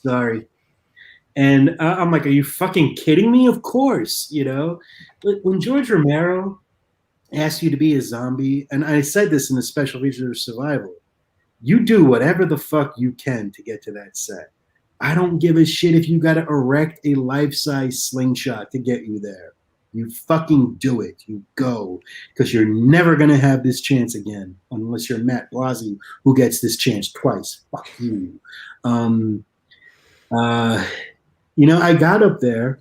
Speaker 4: sorry. And I'm like, are you fucking kidding me? Of course, When George Romero asked you to be a zombie, and I said this in the special feature of Survival, you do whatever the fuck you can to get to that set. I don't give a shit if you got to erect a life-size slingshot to get you there. You fucking do it. You go. Because you're never going to have this chance again unless you're Matt Blazi, who gets this chance twice. Fuck you. I got up there,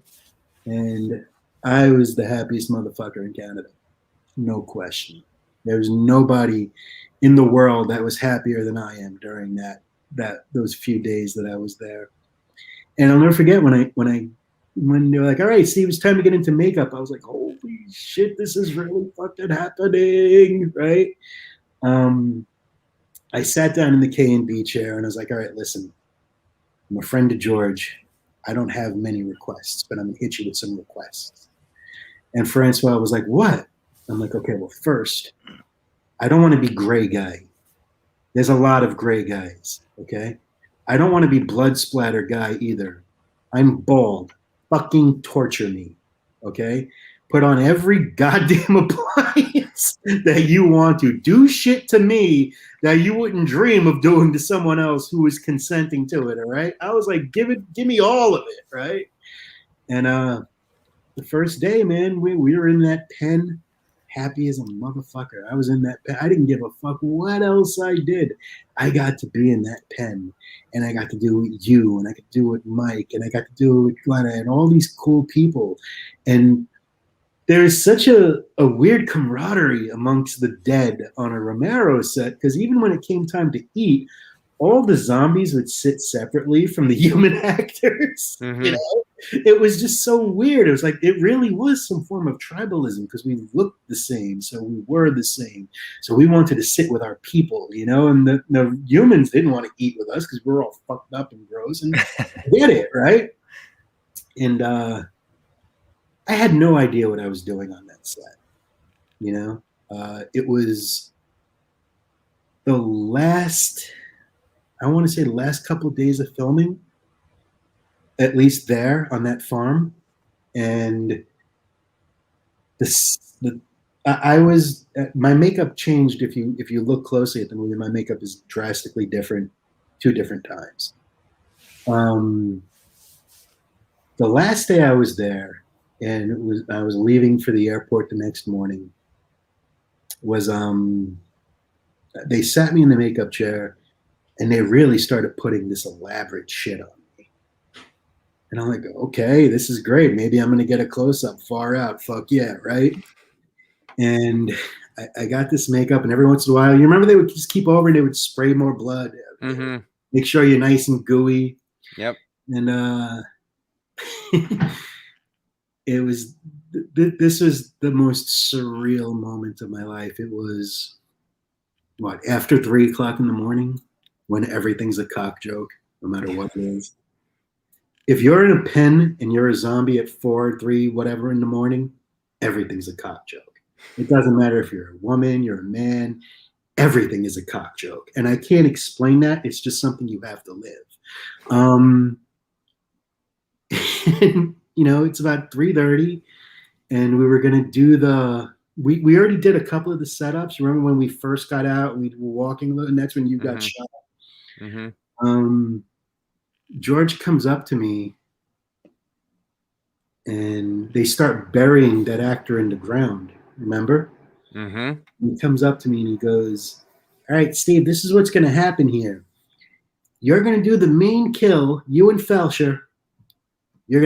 Speaker 4: and I was the happiest motherfucker in Canada. No question. There's nobody in the world that was happier than I am during those few days that I was there. And I'll never forget when they were like, all right, Steve, it's time to get into makeup. I was like, holy shit, this is really fucking happening, right? I sat down in the K&B chair and I was like, all right, listen, I'm a friend of George. I don't have many requests, but I'm going to hit you with some requests. And Francois was like, what? I'm like, okay, well, first, I don't want to be gray guy. There's a lot of gray guys, okay? I don't want to be blood splatter guy either. I'm bald. Fucking torture me, okay? Put on every goddamn appliance that you want to. Do shit to me that you wouldn't dream of doing to someone else who is consenting to it, all right? I was like, give me all of it, right? And the first day, man, we were in that pen, happy as a motherfucker. I was in that pen. I didn't give a fuck what else I did. I got to be in that pen, and I got to do it with you, and I could do it with Mike, and I got to do it with Glenna, and all these cool people. And there's such a weird camaraderie amongst the dead on a Romero set, because even when it came time to eat, all the zombies would sit separately from the human actors.
Speaker 3: Mm-hmm.
Speaker 4: It was just so weird. It was like, it really was some form of tribalism because we looked the same, so we were the same. So we wanted to sit with our people, and the humans didn't want to eat with us because we were all fucked up and gross and get it, right? And I had no idea what I was doing on that set. It was the last couple of days of filming, at least there on that farm. And my makeup changed. If you look closely at the movie, my makeup is drastically different 2 different times. The last day I was there, and I was leaving for the airport the next morning, was they sat me in the makeup chair and they really started putting this elaborate shit on me. And I'm like, okay, this is great. Maybe I'm going to get a close-up far out. Fuck yeah, right? And I got this makeup, and every once in a while, you remember they would just keep over and they would spray more blood.
Speaker 3: Mm-hmm.
Speaker 4: Make sure you're nice and gooey.
Speaker 3: Yep.
Speaker 4: And this was the most surreal moment of my life. It was what, after 3 o'clock in the morning, when everything's a cock joke, no matter what it is. If you're in a pen and you're a zombie at 4, 3, whatever in the morning, everything's a cock joke. It doesn't matter if you're a woman, you're a man, everything is a cock joke. And I can't explain that. It's just something you have to live. It's about 3:30, and we were going to do we already did a couple of the setups. Remember when we first got out, we were walking, and that's when you got shot.
Speaker 3: Mm-hmm.
Speaker 4: George comes up to me, and they start burying that actor in the ground. Remember?
Speaker 3: Mm-hmm.
Speaker 4: He comes up to me and he goes, "All right, Steve, this is what's going to happen here. You're going to do the main kill, you and Felsher. You're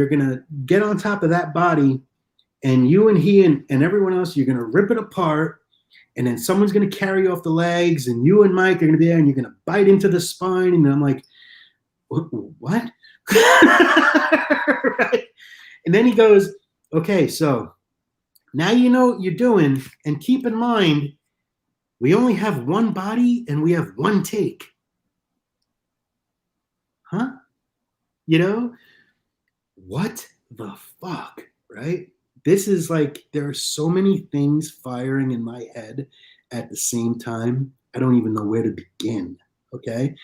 Speaker 4: gonna get on top of that body, and you and he and everyone else, you're gonna rip it apart, and then someone's gonna carry off the legs, and you and Mike are gonna be there, and you're gonna bite into the spine." And I'm like, "What?" Right? And then he goes, "Okay, so now you know what you're doing, and keep in mind, we only have one body and we have one take." Huh? What the fuck, right? This is like, there are so many things firing in my head at the same time. I don't even know where to begin, okay?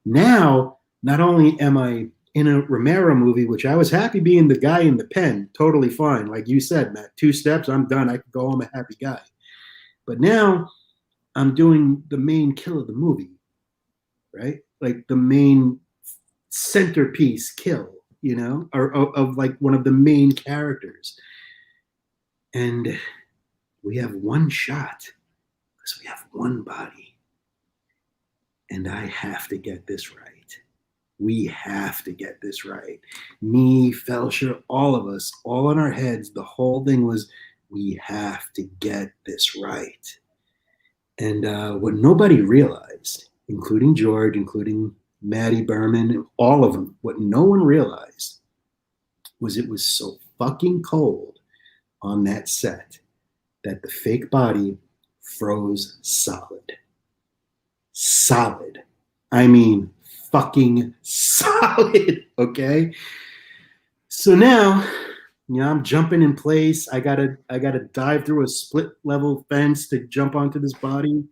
Speaker 4: Now, not only am I in a Romero movie, which I was happy being the guy in the pen, totally fine. Like you said, Matt, 2 steps, I'm done. I could go home a happy guy. But now I'm doing the main kill of the movie, right? Like the main centerpiece kill, or of like one of the main characters. And we have one shot because we have one body. And I have to get this right. We have to get this right. Me, Felsher, all of us, all in our heads, the whole thing was, we have to get this right. And what nobody realized, including George, including Maddie Berman, all of them, what no one realized was it was so fucking cold on that set that the fake body froze solid. Solid. I mean, fucking solid, okay? So now, I'm jumping in place. I gotta dive through a split level fence to jump onto this body.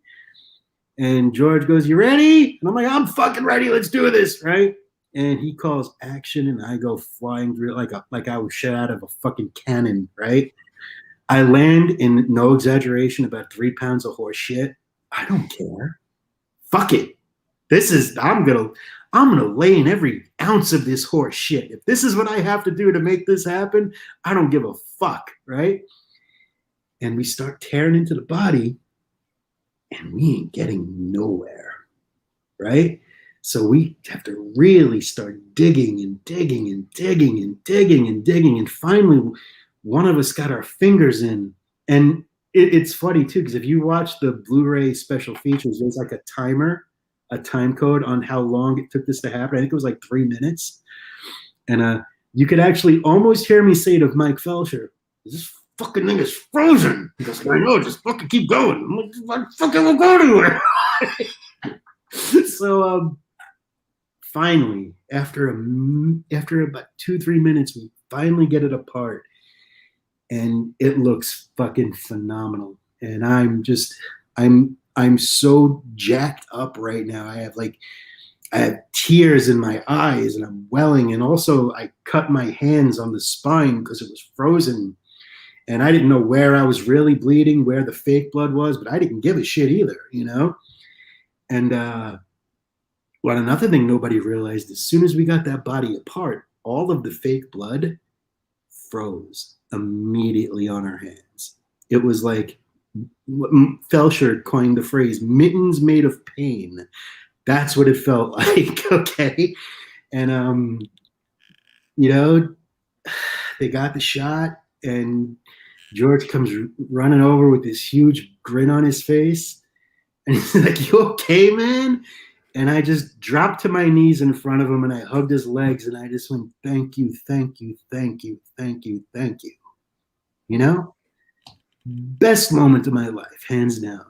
Speaker 4: And George goes, "You ready?" And I'm like, "I'm fucking ready. Let's do this," right? And he calls action, and I go flying through it like I was shot out of a fucking cannon, right? I land in, no exaggeration, about 3 pounds of horse shit. I don't care. Fuck it. I'm gonna lay in every ounce of this horse shit. If this is what I have to do to make this happen, I don't give a fuck, right? And we start tearing into the body, and we ain't getting nowhere, right? So we have to really start digging and digging and digging and digging and digging. And finally, one of us got our fingers in. And it's funny, too, because if you watch the Blu-ray special features, there's like a time code on how long it took this to happen. I think it was like 3 minutes. And you could actually almost hear me say to Mike Felsher, "This fucking thing is frozen." He goes, "I know, just fucking keep going." I'm like, "I fucking will go anywhere." So finally, after about 2-3 minutes, we finally get it apart, and it looks fucking phenomenal. And I'm so jacked up right now. I have tears in my eyes, and I'm welling. And also, I cut my hands on the spine because it was frozen. And I didn't know where I was really bleeding, where the fake blood was, but I didn't give a shit either, And another thing nobody realized, as soon as we got that body apart, all of the fake blood froze immediately on our hands. It was like, Felsher coined the phrase, "mittens made of pain." That's what it felt like, okay? And, they got the shot, and George comes running over with this huge grin on his face. And he's like, "You okay, man?" And I just dropped to my knees in front of him, and I hugged his legs, and I just went, "Thank you, thank you, thank you, thank you, thank you." Best moment of my life, hands down.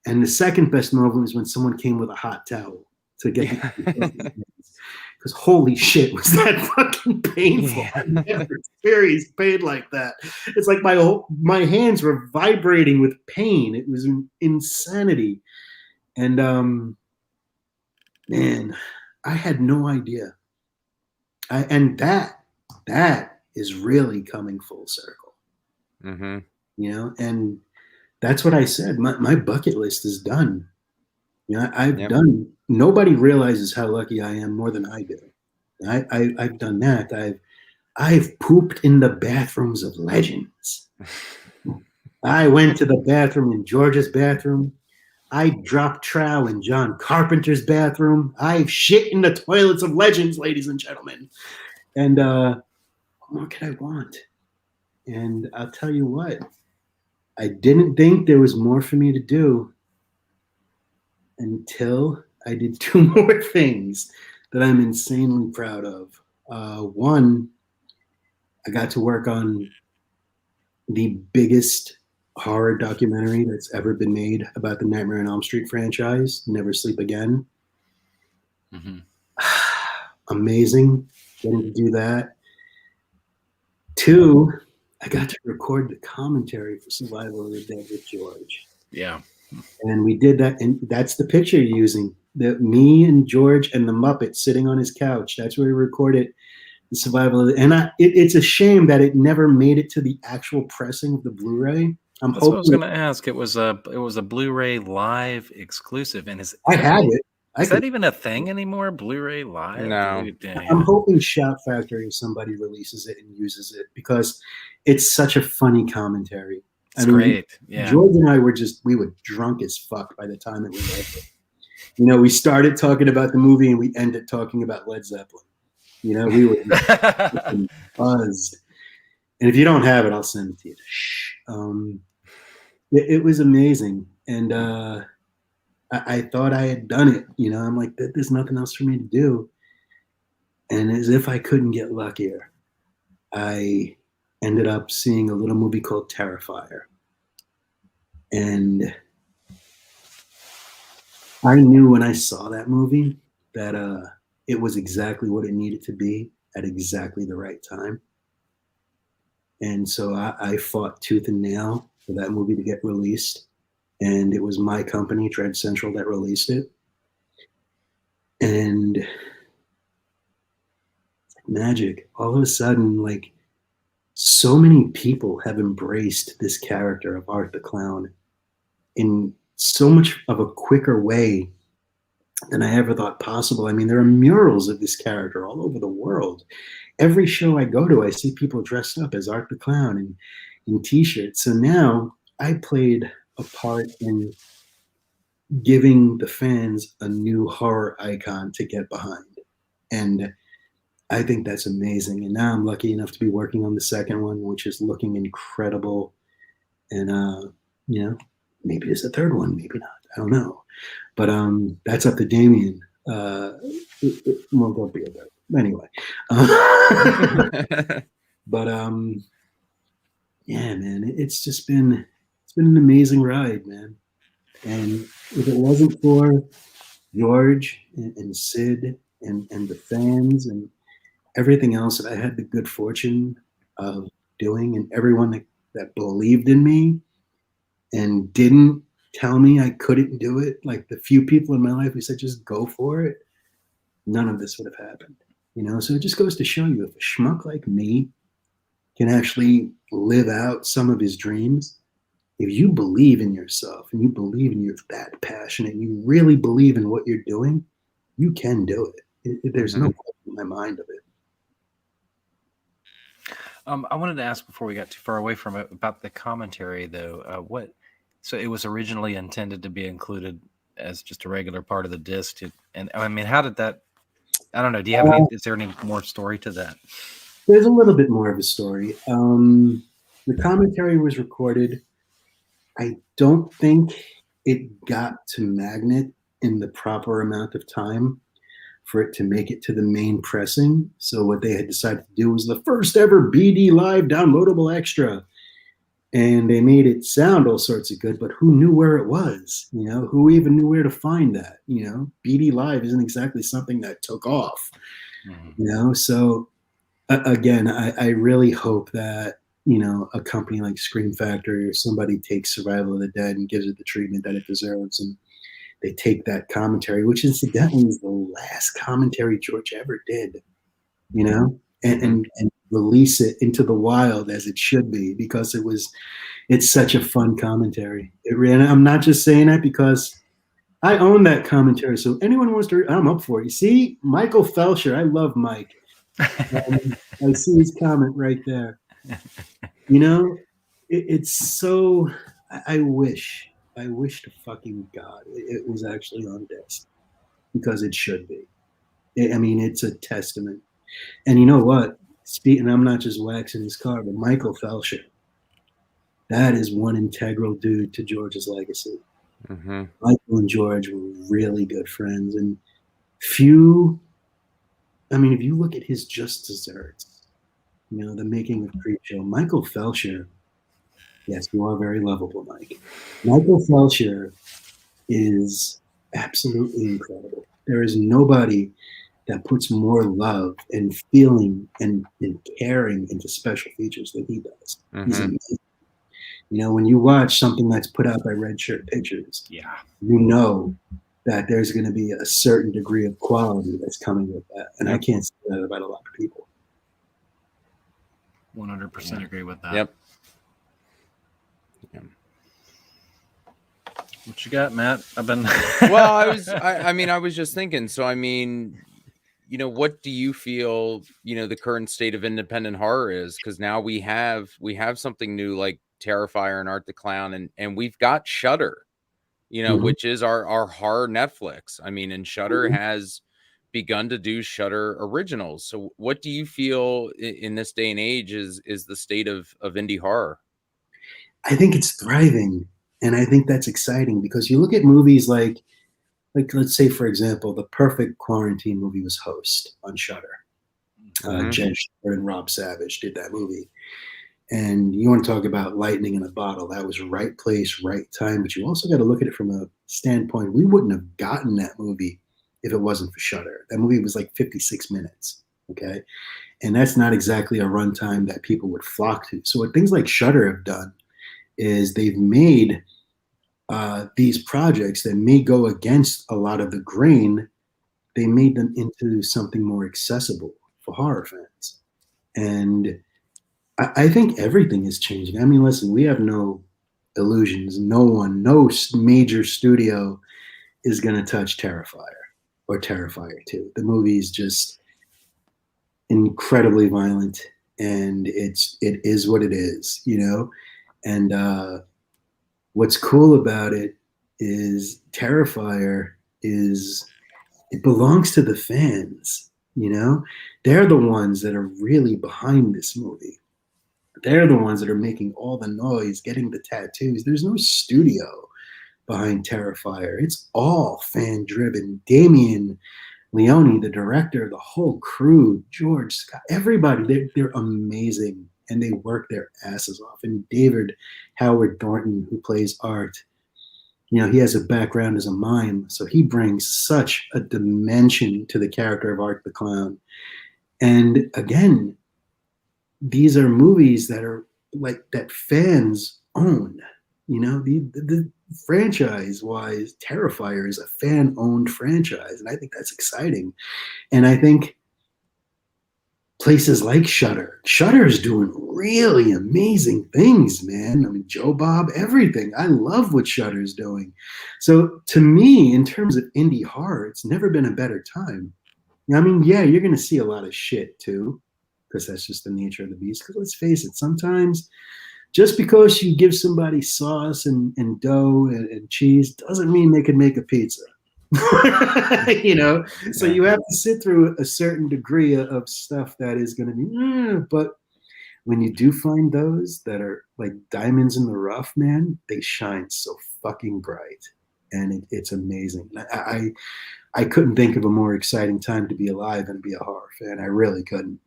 Speaker 4: And the second best moment was when someone came with a hot towel to get because holy shit, was that fucking painful.
Speaker 3: Yeah.
Speaker 4: I've never experienced pain like that. It's like my hands were vibrating with pain. It was insanity. And man, I had no idea. And that is really coming full circle.
Speaker 3: Mm-hmm.
Speaker 4: You know, and that's what I said. My bucket list is done. You know, I've done. Nobody realizes how lucky I am more than I do. I've done that. I've pooped in the bathrooms of legends. I went to the bathroom in George's bathroom. I dropped trow in John Carpenter's bathroom. I've shit in the toilets of legends, ladies and gentlemen. And what more could I want? And I'll tell you what, I didn't think there was more for me to do until I did 2 more things that I'm insanely proud of. One, I got to work on the biggest horror documentary that's ever been made about the Nightmare on Elm Street franchise, Never Sleep Again.
Speaker 2: Mm-hmm.
Speaker 4: Amazing getting to do that. 2, I got to record the commentary for Survival of the Dead with George.
Speaker 2: Yeah.
Speaker 4: And we did that, and that's the picture you're using. Me and George and the Muppet sitting on his couch. That's where we recorded the Survival of the Dead. And it's a shame that it never made it to the actual pressing of the Blu-ray.
Speaker 2: That's what I was going to ask. It was a Blu-ray Live exclusive, and
Speaker 4: I have it.
Speaker 2: Is that even a thing anymore? Blu-ray Live?
Speaker 3: No.
Speaker 4: I'm hoping Shout Factory or somebody releases it and uses it because it's such a funny commentary.
Speaker 2: It's great. Yeah.
Speaker 4: George and I were drunk as fuck by the time it was over. You know, we started talking about the movie and we ended talking about Led Zeppelin. You know, we were buzzed. And if you don't have it, I'll send it to you. Shh. It was amazing. And I thought I had done it. You know, I'm like, there's nothing else for me to do. And as if I couldn't get luckier, I ended up seeing a little movie called Terrifier. And I knew when I saw that movie that it was exactly what it needed to be at exactly the right time. And so I fought tooth and nail for that movie to get released. And it was my company, Dread Central, that released it. And it's like magic. All of a sudden, like, so many people have embraced this character of Art the Clown in so much of a quicker way than I ever thought possible. I mean, there are murals of this character all over the world. Every show I go to, I see people dressed up as Art the Clown and in T-shirts. So now I played a part in giving the fans a new horror icon to get behind. And I think that's amazing. And now I'm lucky enough to be working on the second one, which is looking incredible. And, you know, maybe there's a third one, maybe not. I don't know. But that's up to Damien. It won't go be a third. Anyway. But yeah, man, it's been an amazing ride, man. And if it wasn't for George and Sid and the fans and everything else that I had the good fortune of doing, and everyone that believed in me and didn't tell me I couldn't do it, like the few people in my life who said just go for it, none of this would have happened. You know, so it just goes to show you, if a schmuck like me can actually live out some of his dreams, if you believe in yourself and you believe in you're that passionate, you really believe in what you're doing, you can do it. There's no question in my mind of it.
Speaker 2: I wanted to ask before we got too far away from it about the commentary, though. So it was originally intended to be included as just a regular part of the disc, and I mean, how did that? I don't know. Do you have any? Is there any more story to that?
Speaker 4: There's a little bit more of a story. The commentary was recorded. I don't think it got to Magnet in the proper amount of time for it to make it to the main pressing. So what they had decided to do was the first ever BD Live downloadable extra. and they made it sound all sorts of good, but who knew where it was? Who even knew where to find that? BD Live isn't exactly something that took off. So again, I really hope that a company like Scream Factory or somebody takes Survival of the Dead and gives it the treatment that it deserves, and they take that commentary, which incidentally is the last commentary George ever did, and release it into the wild as it should be, because it's such a fun commentary. And I'm not just saying that because I own that commentary. So anyone wants to, I'm up for it. You see, Michael Felsher, I love Mike. I see his comment right there. It's so, I wish to fucking God it was actually on disc, because it should be. It's a testament. And you know what? Speaking, I'm not just waxing his car, but Michael Felsher, that is one integral dude to George's legacy.
Speaker 3: Mm-hmm.
Speaker 4: Michael and George were really good friends, and few. If you look at his Just Desserts, the making of Creepshow, Michael Felsher. Yes, you are very lovable, Mike. Michael Felsher is absolutely incredible. There is nobody that puts more love and feeling and caring into special features than he does.
Speaker 3: Mm-hmm.
Speaker 4: He's amazing. When you watch something that's put out by Red Shirt Pictures, you know that there's going to be a certain degree of quality that's coming with that. And I can't say that about a lot of people.
Speaker 2: 100% agree with that.
Speaker 3: Yep.
Speaker 2: What you got, Matt?
Speaker 3: Well, I was just thinking. So, what do you feel, the current state of independent horror is? Because now we have something new like Terrifier and Art the Clown, and we've got Shudder, which is our horror Netflix. And Shudder has begun to do Shudder originals. So what do you feel in this day and age is the state of indie horror?
Speaker 4: I think it's thriving. And I think that's exciting, because you look at movies like let's say, for example, the perfect quarantine movie was Host on Shudder. Jen Shepard and Rob Savage did that movie. And you want to talk about lightning in a bottle. That was right place, right time. But you also got to look at it from a standpoint. We wouldn't have gotten that movie if it wasn't for Shudder. That movie was like 56 minutes. Okay. And that's not exactly a runtime that people would flock to. So what things like Shudder have done is they've made these projects that may go against a lot of the grain. They made them into something more accessible for horror fans. And I think everything is changing. Listen, we have no illusions. No major studio is going to touch Terrifier or Terrifier 2. The movie is just incredibly violent, and it is what it is, And what's cool about it is Terrifier it belongs to the fans, They're the ones that are really behind this movie. They're the ones that are making all the noise, getting the tattoos. There's no studio behind Terrifier. It's all fan-driven. Damien Leone, the director, the whole crew, George Scott, everybody, they're amazing, and they work their asses off. And David Howard Thornton, who plays Art, he has a background as a mime, so he brings such a dimension to the character of Art the Clown. And again, these are movies that are like that fans own. The franchise-wise, Terrifier is a fan-owned franchise, and I think that's exciting. And I think places like Shudder is doing really amazing things, man. Joe Bob, everything. I love what Shudder's doing. So to me, in terms of indie horror, it's never been a better time. You're going to see a lot of shit too, because that's just the nature of the beast. Because let's face it, sometimes just because you give somebody sauce and dough and cheese doesn't mean they can make a pizza. So you have to sit through a certain degree of stuff that is going to be, but when you do find those that are like diamonds in the rough, man, they shine so fucking bright, and it's amazing. I couldn't think of a more exciting time to be alive and be a horror fan. I really couldn't.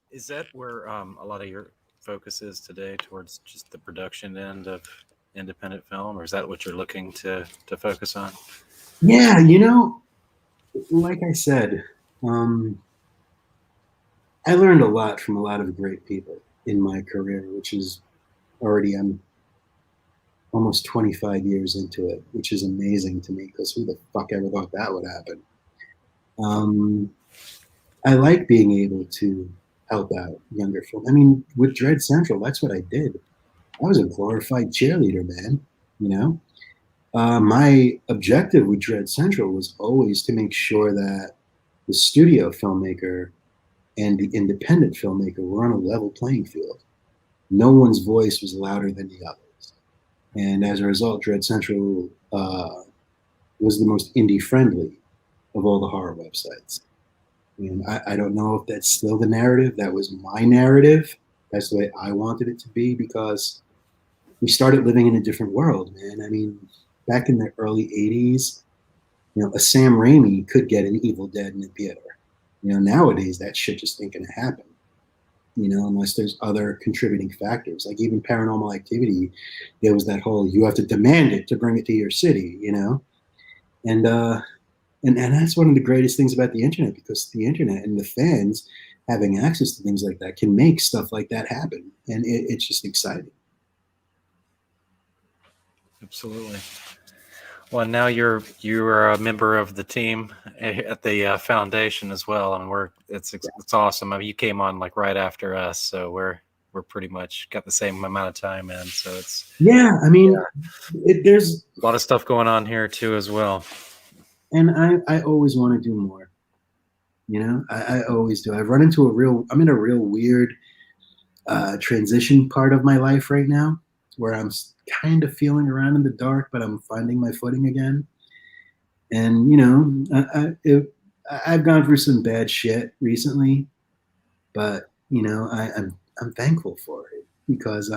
Speaker 2: Is that where a lot of your focus is today towards just the production end of independent film, or is that what you're looking to focus on?
Speaker 4: Yeah, like I said, I learned a lot from a lot of great people in my career, which is already, I'm almost 25 years into it, which is amazing to me because who the fuck ever thought that would happen? I like being able to help out younger film. I mean, with Dread Central, that's what I did. I was a glorified cheerleader, man. My objective with Dread Central was always to make sure that the studio filmmaker and the independent filmmaker were on a level playing field. No one's voice was louder than the others. And as a result, Dread Central was the most indie friendly of all the horror websites. And I don't know if that's still the narrative. That was my narrative. That's the way I wanted it to be because we started living in a different world, man. I mean, back in the early 80s, a Sam Raimi could get an Evil Dead in the theater. Nowadays that shit just ain't gonna happen, unless there's other contributing factors. Like even Paranormal Activity, there was that whole, you have to demand it to bring it to your city, And that's one of the greatest things about the internet, because the internet and the fans having access to things like that can make stuff like that happen. And it's just exciting.
Speaker 2: Absolutely. Well, now you're a member of the team at the foundation as well, and it's awesome. I mean, you came on like right after us, so we're pretty much got the same amount of time in. So it's
Speaker 4: there's
Speaker 2: a lot of stuff going on here too as well.
Speaker 4: And I always want to do more. I always do. I'm in a real weird transition part of my life right now, where I'm kind of feeling around in the dark, but I'm finding my footing again. And I've gone through some bad shit recently, but I'm thankful for it because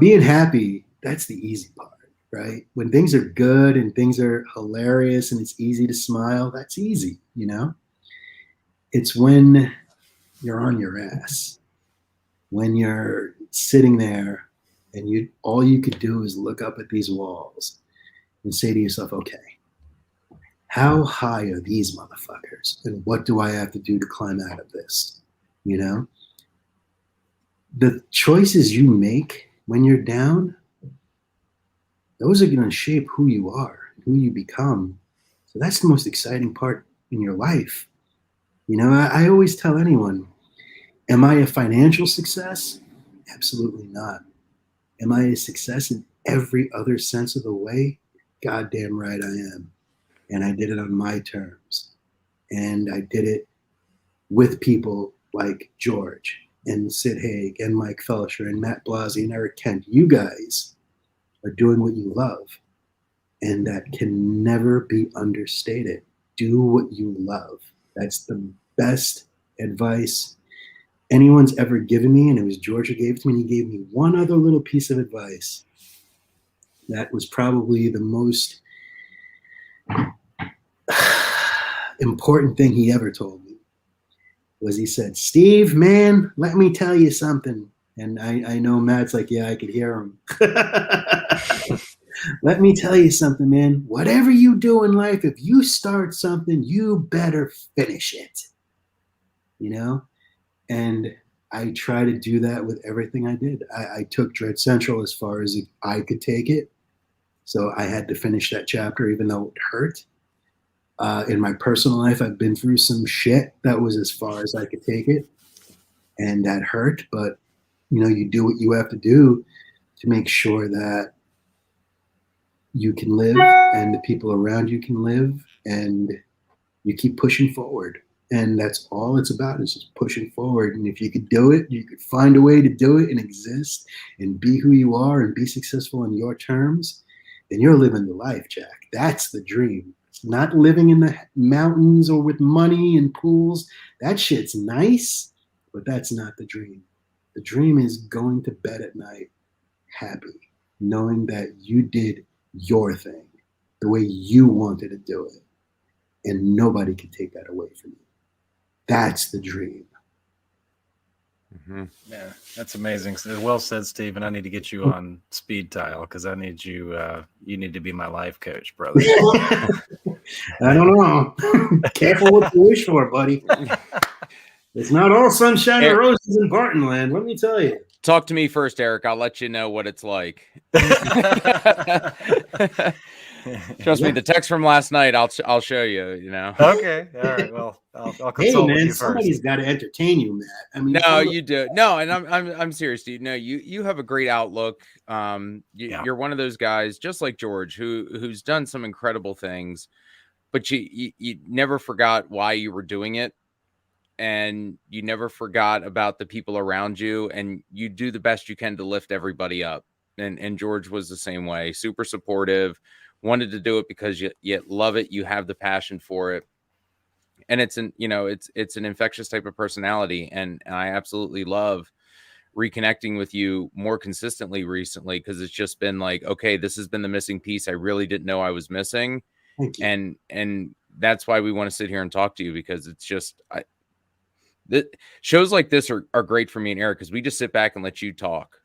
Speaker 4: being happy, that's the easy part, right? When things are good and things are hilarious and it's easy to smile, that's easy. It's when you're on your ass, when you're sitting there and all you could do is look up at these walls and say to yourself, okay, how high are these motherfuckers? And what do I have to do to climb out of this? The choices you make when you're down, those are going to shape who you are, who you become. So that's the most exciting part in your life. I always tell anyone, am I a financial success? Absolutely not. Am I a success in every other sense of the way? Goddamn right I am. And I did it on my terms. And I did it with people like George and Sid Haig and Mike Felsher and Matt Blazi and Eric Kent. You guys are doing what you love. And that can never be understated. Do what you love. That's the best advice anyone's ever given me, and it was George who gave it to me. And he gave me one other little piece of advice that was probably the most important thing he ever told me. Was he said, Steve, man, let me tell you something. And I know Matt's like, yeah, I could hear him. Let me tell you something, man. Whatever you do in life, if you start something, you better finish it. And I try to do that with everything I did. I took Dread Central as far as I could take it. So I had to finish that chapter, even though it hurt. In my personal life, I've been through some shit that was as far as I could take it. And that hurt. But, you do what you have to do to make sure that you can live and the people around you can live, and you keep pushing forward. And that's all it's about, is just pushing forward. And if you could do it, you could find a way to do it and exist and be who you are and be successful on your terms, then you're living the life, Jack. That's the dream. It's not living in the mountains or with money and pools. That shit's nice, but that's not the dream. The dream is going to bed at night happy, knowing that you did your thing the way you wanted to do it, and nobody can take that away from you. That's the dream.
Speaker 2: Yeah, that's amazing. Well said, Steve. And I need to get you on speed dial because I need you. You need to be my life coach, brother.
Speaker 4: I don't know. Careful what you wish for, buddy. It's not all sunshine and roses in Barton land, let me tell you.
Speaker 3: Talk to me first, Eric. I'll let you know what it's like. Trust me, the text from last night, I'll show you, you know.
Speaker 2: Okay. All right. Well, I'll consult with you first.
Speaker 4: Somebody's got to entertain you, Matt. I mean,
Speaker 3: no, you do. No, and I'm serious, dude. No, you have a great outlook. You're one of those guys, just like George, who's done some incredible things, but you never forgot why you were doing it. And you never forgot about the people around you, and you do the best you can to lift everybody up. And George was the same way, super supportive, wanted to do it because you love it. You have the passion for it. And it's an infectious type of personality. And I absolutely love reconnecting with you more consistently recently, because it's just been like, okay, this has been the missing piece I really didn't know I was missing.
Speaker 4: Thank you.
Speaker 3: And that's why we want to sit here and talk to you, because it's just, shows like this are great for me and Eric, because we just sit back and let you talk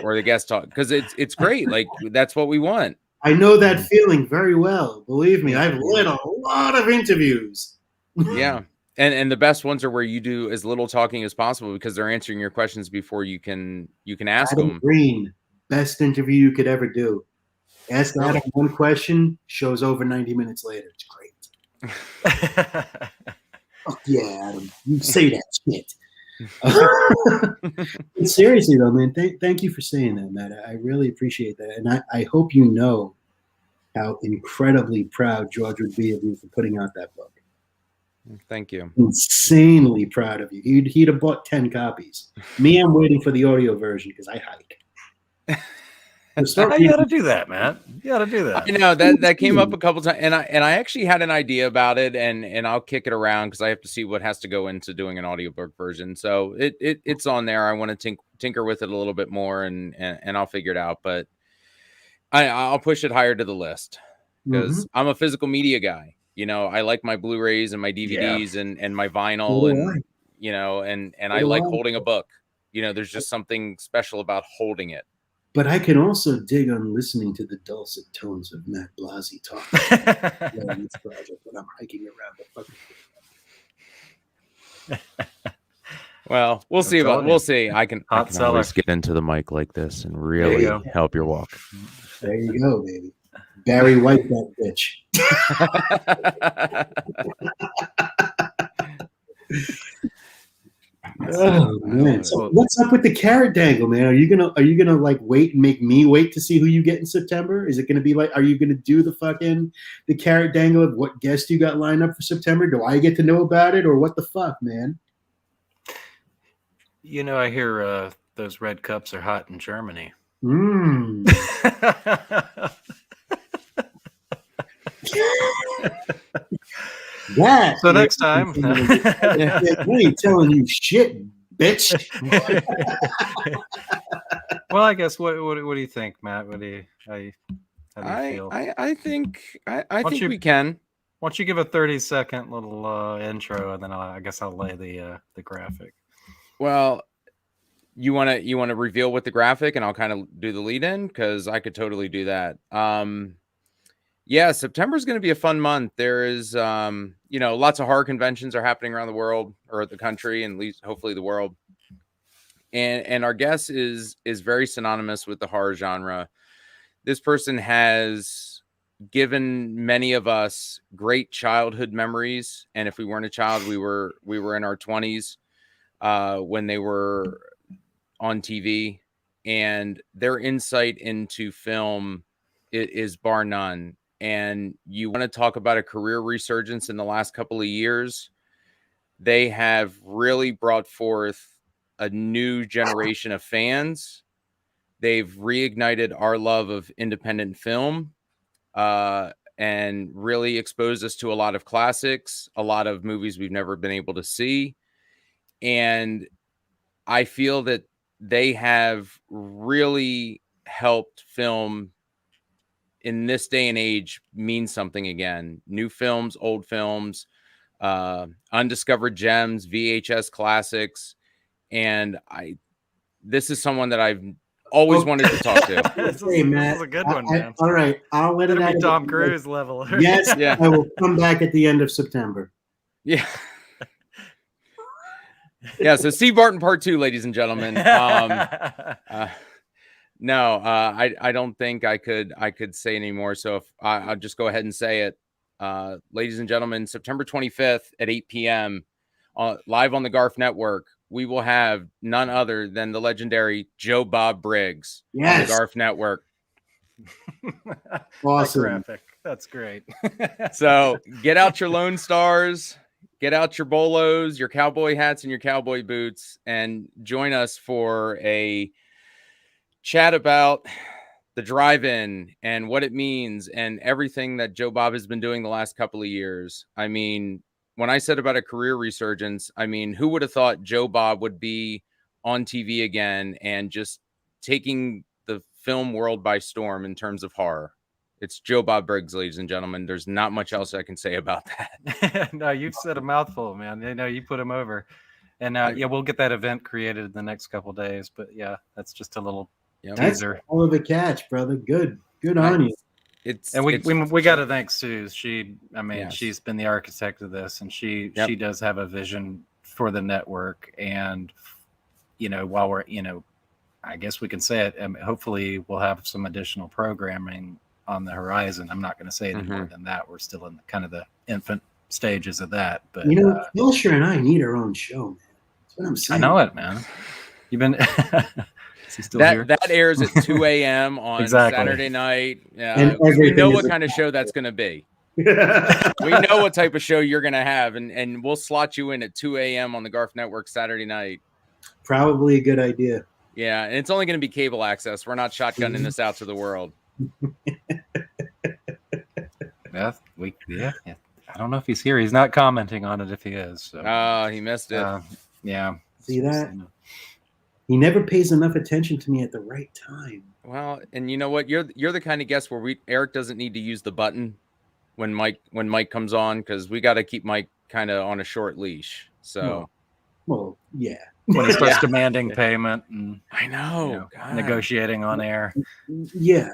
Speaker 3: or the guest talk, because it's great. Like, that's what we want.
Speaker 4: I know that feeling very well. Believe me, I've led a lot of interviews.
Speaker 3: Yeah. And the best ones are where you do as little talking as possible, because they're answering your questions before you can ask
Speaker 4: Adam
Speaker 3: them.
Speaker 4: Green, best interview you could ever do. Ask Adam one question, show's over 90 minutes later. It's great. Oh, yeah, Adam, you say that shit. Seriously, though, man, thank you for saying that, Matt. I really appreciate that. And I hope you know how incredibly proud George would be of you for putting out that book.
Speaker 3: Thank you.
Speaker 4: Insanely proud of you. He'd have bought 10 copies. Me, I'm waiting for the audio version because I hike.
Speaker 2: You gotta do that, man. You gotta do that.
Speaker 3: You know, that came up a couple times, and I actually had an idea about it, and I'll kick it around because I have to see what has to go into doing an audiobook version. So it's on there. I want to tinker with it a little bit more, and I'll figure it out. But I'll push it higher to the list, because I'm a physical media guy. You know, I like my Blu-rays and my DVDs and my vinyl, and you know, and I like holding a book. You know, there's just something special about holding it.
Speaker 4: But I can also dig on listening to the dulcet tones of Matt Blazi talking on this project when I'm hiking around the fucking.
Speaker 3: Well, we'll see. We'll see. I can always get into the mic like this and really help your walk.
Speaker 4: There you go, baby. Barry White, that bitch. Oh man! So what's up with the carrot dangle, man? Are you gonna like wait and make me wait to see who you get in September? Is it gonna be like? Are you gonna do the carrot dangle of what guest you got lined up for September? Do I get to know about it, or what the fuck, man?
Speaker 2: You know, I hear those red cups are hot in Germany.
Speaker 4: That
Speaker 2: so next time,
Speaker 4: I ain't telling you shit, bitch.
Speaker 2: Well, I guess what do you think, Matt? How do you feel?
Speaker 3: I think we can.
Speaker 2: Why don't you give a 30-second little intro, and then I guess I'll lay the graphic.
Speaker 3: Well, you want to reveal with the graphic, and I'll kind of do the lead in, because I could totally do that. Yeah, September is going to be a fun month. There is, lots of horror conventions are happening around the world, or the country, and at least hopefully the world. And our guest is very synonymous with the horror genre. This person has given many of us great childhood memories. And if we weren't a child, we were in our 20s when they were on TV. And their insight into film is bar none. And you want to talk about a career resurgence in the last couple of years. They have really brought forth a new generation of fans. They've reignited our love of independent film and really exposed us to a lot of classics, a lot of movies we've never been able to see. And I feel that they have really helped film in this day and age mean something again. New films, old films, undiscovered gems, VHS classics. and this is someone that I've always wanted to talk to.
Speaker 5: This
Speaker 4: Hey, Matt,
Speaker 5: is a good one, man.
Speaker 4: all right, I'll let it
Speaker 5: It'll
Speaker 4: out.
Speaker 5: be Tom Cruise level.
Speaker 4: Yes,
Speaker 3: Yeah.
Speaker 4: I will come back at the end of September.
Speaker 3: Yeah. Yeah. So Steve Barton part 2, ladies and gentlemen. No, I don't think I could say anymore. So if I'll just go ahead and say it, ladies and gentlemen, September 25th at 8 p.m. Live on the GARF Network, we will have none other than the legendary Joe Bob Briggs on the
Speaker 4: Yes.
Speaker 3: GARF Network.
Speaker 4: Awesome.
Speaker 5: Graphic. That's great.
Speaker 3: So get out your Lone Stars, get out your bolos, your cowboy hats, and your cowboy boots, and join us for a chat about the drive-in and what it means and everything that Joe Bob has been doing the last couple of years. I mean, when I said about a career resurgence, I mean, who would have thought Joe Bob would be on TV again and just taking the film world by storm in terms of horror? It's Joe Bob Briggs, ladies and gentlemen. There's not much else I can say about that.
Speaker 5: No, you've said a mouthful, man. You put him over. And yeah, we'll get that event created in the next couple of days. But yeah, that's just a little
Speaker 4: That's
Speaker 5: teaser.
Speaker 4: all of a catch, brother. Good on you.
Speaker 5: We got to thank Sue.
Speaker 3: Yes.
Speaker 5: She's been the architect of this, and she does have a vision for the network. And while we're I guess we can say it. Hopefully, we'll have some additional programming on the horizon. I'm not going to say any more than that. We're still in kind of the infant stages of that. But
Speaker 4: Wilshire and I need our own show, man. That's what I'm saying.
Speaker 5: I know it, man. You've been. Is he still here?
Speaker 3: That airs at 2 a.m. on Saturday night.
Speaker 4: And
Speaker 3: We know what kind of show that's going to be. We know what type of show you're going to have, and we'll slot you in at 2 a.m. on the GARF Network Saturday night.
Speaker 4: Probably a good idea.
Speaker 3: Yeah, and it's only going to be cable access. We're not shotgunning this out to the world.
Speaker 5: Yeah. I don't know if he's here. He's not commenting on it if he is. So.
Speaker 3: He missed it.
Speaker 5: Yeah.
Speaker 4: See that? He never pays enough attention to me at the right time.
Speaker 3: Well, and you know what? You're the kind of guest where Eric doesn't need to use the button when Mike comes on, because we got to keep Mike kind of on a short leash. So,
Speaker 4: well, yeah.
Speaker 5: When he starts demanding payment and
Speaker 3: I know,
Speaker 5: negotiating on air.
Speaker 4: Yeah.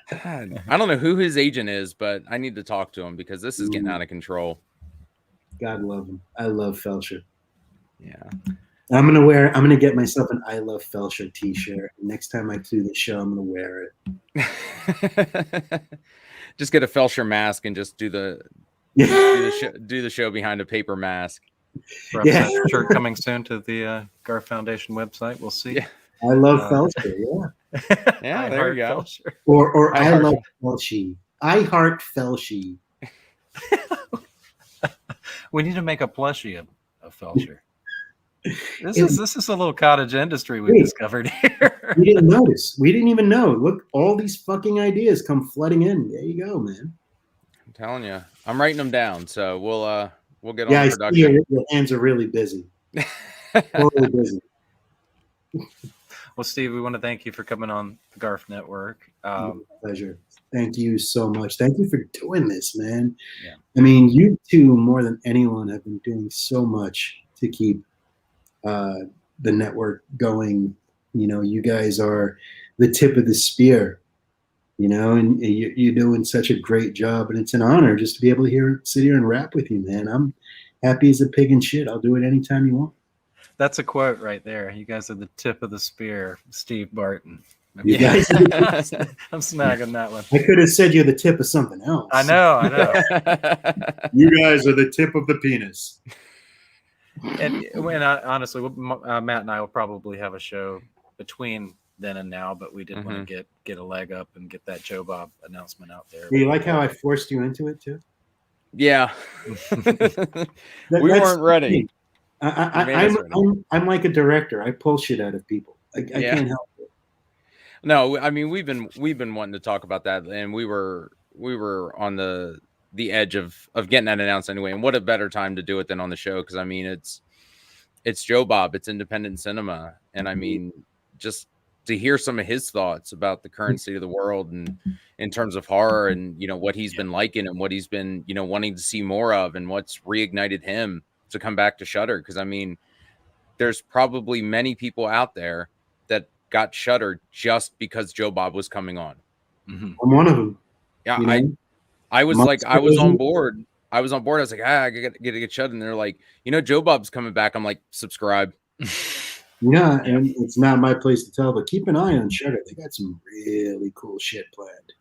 Speaker 3: God, I don't know who his agent is, but I need to talk to him because this is getting out of control.
Speaker 4: God love him. I love Felcher.
Speaker 3: Yeah.
Speaker 4: I'm gonna get myself an I Love Felcher t-shirt. Next time I do the show, I'm gonna wear
Speaker 3: it. Just get a Felcher mask and just do the show behind a paper mask.
Speaker 5: Perhaps that shirt coming soon to the GARF Foundation website. We'll see. Yeah.
Speaker 4: I love Felcher. Yeah.
Speaker 3: Yeah, there we go.
Speaker 4: Felcher. Or I love Felchi. I heart Felchi.
Speaker 5: We need to make a plushie of Felcher. This is a little cottage industry we discovered here.
Speaker 4: We didn't notice. We didn't even know. Look, all these fucking ideas come flooding in. There you go, man.
Speaker 3: I'm telling you, I'm writing them down. So we'll get on
Speaker 4: the
Speaker 3: production.
Speaker 4: Yeah, your hands are really busy. Totally busy.
Speaker 5: Well, Steve, we want to thank you for coming on the GARF Network.
Speaker 4: Pleasure. Thank you so much. Thank you for doing this, man.
Speaker 5: Yeah.
Speaker 4: I mean, you two, more than anyone, have been doing so much to keep the network going. You guys are the tip of the spear, and you're doing such a great job, and it's an honor just to be able to sit here and rap with you, man. I'm happy as a pig in shit. I'll do it anytime you want.
Speaker 5: That's a quote right there. You guys are the tip of the spear, Steve Barton.
Speaker 4: You guys,
Speaker 5: I'm snagging that one.
Speaker 4: I could have said you're the tip of something else.
Speaker 5: I know.
Speaker 4: You guys are the tip of the penis.
Speaker 5: And honestly, Matt and I will probably have a show between then and now, but we did want to get a leg up and get that Joe Bob announcement out there.
Speaker 4: Do you like how I forced you into it too?
Speaker 3: Yeah. We weren't ready.
Speaker 4: I'm like a director. I pull shit out of people. I can't help it.
Speaker 3: No, I mean we've been wanting to talk about that, and we were on the edge of getting that announced anyway. And what a better time to do it than on the show, because I mean it's Joe Bob, it's independent cinema, and I mean just to hear some of his thoughts about the current state of the world and in terms of horror, and what he's been liking and what he's been wanting to see more of, and what's reignited him to come back to Shudder, because I mean, there's probably many people out there that got Shudder just because Joe Bob was coming on.
Speaker 4: I'm one of them.
Speaker 3: Yeah,
Speaker 4: you know?
Speaker 3: I was like, I was on board. I was like, I gotta get Shudder, and they're like, Joe Bob's coming back. I'm like, subscribe.
Speaker 4: Yeah, and it's not my place to tell, but keep an eye on Shudder. They got some really cool shit planned.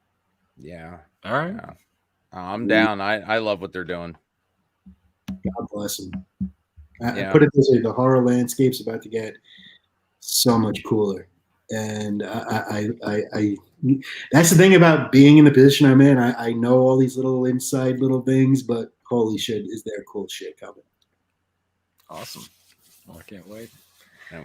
Speaker 3: Yeah.
Speaker 5: All right.
Speaker 3: Yeah. I'm down. I love what they're doing.
Speaker 4: God bless them. I put it this way: the horror landscape's about to get so much cooler, and I that's the thing about being in the position I'm in. I know all these little inside little things, but holy shit, is there cool shit coming?
Speaker 5: Awesome. Well, I can't wait.
Speaker 3: Yeah,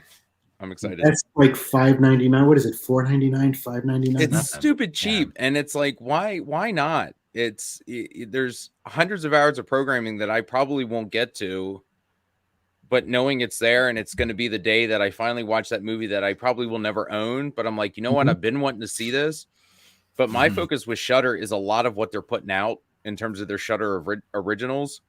Speaker 3: I'm excited.
Speaker 4: That's like $5.99. What is it? $4.99, $5.99.
Speaker 3: It's stupid cheap, and it's like, why not? There's hundreds of hours of programming that I probably won't get to, but knowing it's there and it's going to be the day that I finally watch that movie that I probably will never own, but I'm like, you know what? I've been wanting to see this, but my focus with Shudder is a lot of what they're putting out in terms of their Shudder originals.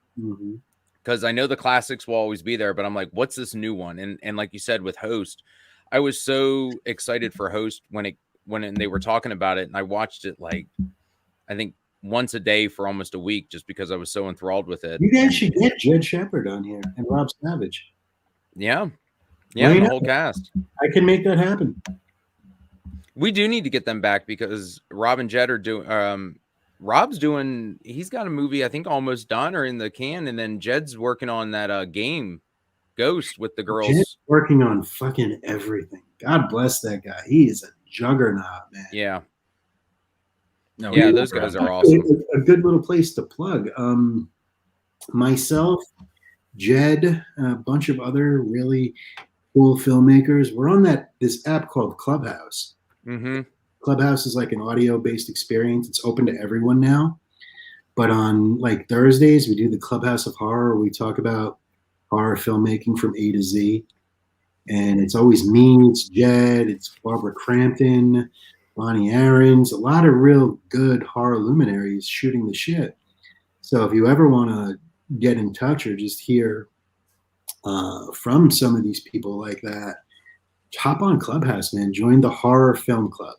Speaker 3: Because I know the classics will always be there, but I'm like, what's this new one? And like you said with Host, I was so excited for Host when they were talking about it, and I watched it like, I think once a day for almost a week, just because I was so enthralled with it.
Speaker 4: You guys should get Jed Shepard on here and Rob Savage.
Speaker 3: Yeah, the whole cast.
Speaker 4: I can make that happen.
Speaker 3: We do need to get them back because Rob and Jed are doing. He's got a movie I think almost done or in the can, and then Jed's working on that game Ghost with the girls.
Speaker 4: Jed's working on fucking everything. God bless that guy. He is a juggernaut, man.
Speaker 3: Yeah.
Speaker 5: No,
Speaker 3: yeah, those guys are awesome.
Speaker 4: A good little place to plug. Myself, Jed, a bunch of other really cool filmmakers. We're on this app called Clubhouse. Clubhouse is like an audio-based experience. It's open to everyone now. But on like Thursdays, we do the Clubhouse of Horror. We talk about horror filmmaking from A to Z. And it's always me, it's Jed, it's Barbara Crampton, Bonnie Aarons, a lot of real good horror luminaries shooting the shit. So if you ever want to get in touch or just hear from some of these people like that, hop on Clubhouse, man. Join the Horror Film Club.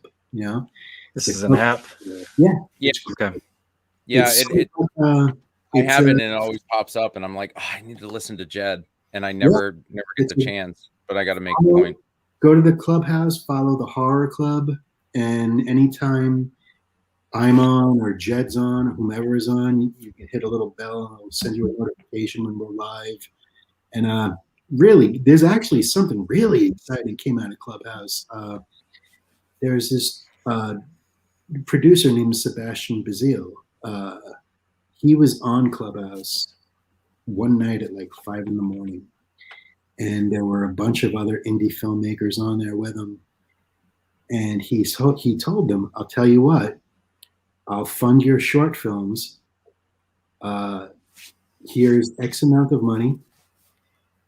Speaker 5: This is an app.
Speaker 4: Yeah.
Speaker 5: Okay.
Speaker 3: Yeah, I have it and it always pops up, and I'm like, I need to listen to Jed, and I never get the chance, but I got to make a point.
Speaker 4: Go to the Clubhouse, follow the Horror Club. And anytime I'm on or Jed's on or whomever is on, you can hit a little bell and it'll send you a notification when we're live. And really, there's actually something really exciting came out of Clubhouse. There's this producer named Sebastian Bazile. He was on Clubhouse one night at like 5 a.m. And there were a bunch of other indie filmmakers on there with him. And he told them, I'll tell you what, I'll fund your short films. Here's X amount of money.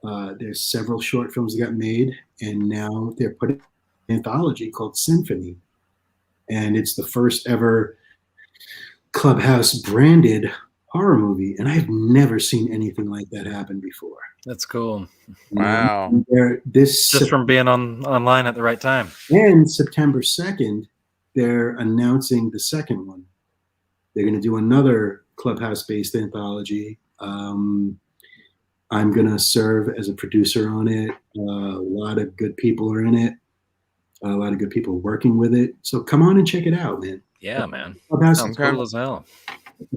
Speaker 4: There's several short films that got made, and now they're putting an anthology called Symphony. And it's the first ever Clubhouse branded horror movie. And I've never seen anything like that happen before.
Speaker 5: That's cool.
Speaker 3: Wow.
Speaker 5: Just from being online at the right time.
Speaker 4: And September 2nd, they're announcing the second one. They're going to do another Clubhouse-based anthology. I'm going to serve as a producer on it. A lot of good people are in it. A lot of good people working with it. So come on and check it out, man.
Speaker 5: Yeah, man.
Speaker 4: Clubhouse
Speaker 5: sounds cool as hell.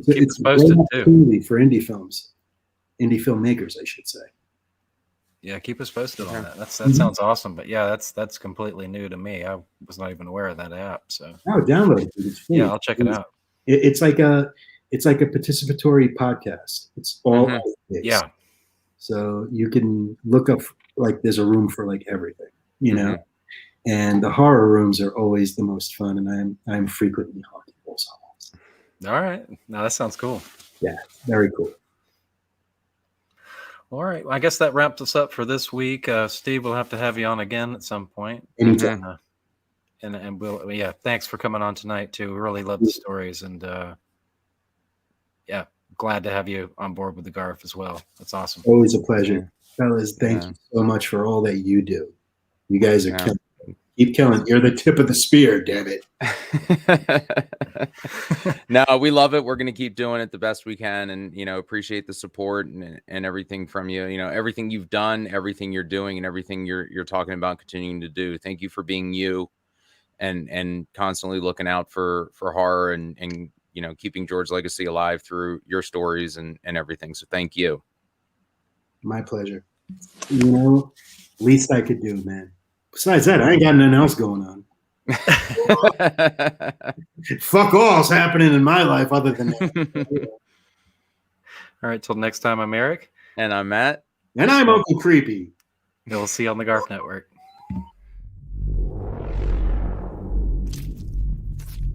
Speaker 4: It's posted too for indie filmmakers, I should say.
Speaker 5: Yeah, keep us posted on that. That sounds awesome. But yeah, that's completely new to me. I was not even aware of that app. So
Speaker 4: download it. It's free.
Speaker 5: Yeah, I'll check it out.
Speaker 4: It's like a participatory podcast. It's all
Speaker 5: yeah.
Speaker 4: So you can look up like there's a room for like everything, And the horror rooms are always the most fun, and I'm frequently haunting those halls.
Speaker 5: All right. No, that sounds cool.
Speaker 4: Yeah, very cool.
Speaker 5: All right. Well, I guess that wraps us up for this week. Steve, we'll have to have you on again at some point.
Speaker 4: Anytime.
Speaker 5: And we'll, thanks for coming on tonight too. We really love the stories, and glad to have you on board with the GARF as well. That's awesome.
Speaker 4: Always a pleasure. Fellas, thank you so much for all that you do. You guys are killing. Keep killing. You're the tip of the spear, damn it.
Speaker 3: No, we love it. We're going to keep doing it the best we can, and appreciate the support and everything from you. Everything you've done, everything you're doing, and everything you're talking about continuing to do. Thank you for being you, and constantly looking out for horror and keeping George's legacy alive through your stories and everything. So thank you.
Speaker 4: My pleasure. Least I could do, man. Besides that, I ain't got nothing else going on. Fuck all's happening in my life other than that.
Speaker 5: All right, till next time, I'm Eric.
Speaker 3: And I'm Matt.
Speaker 4: And I'm Uncle Creepy.
Speaker 5: We'll see you on the GARF Network.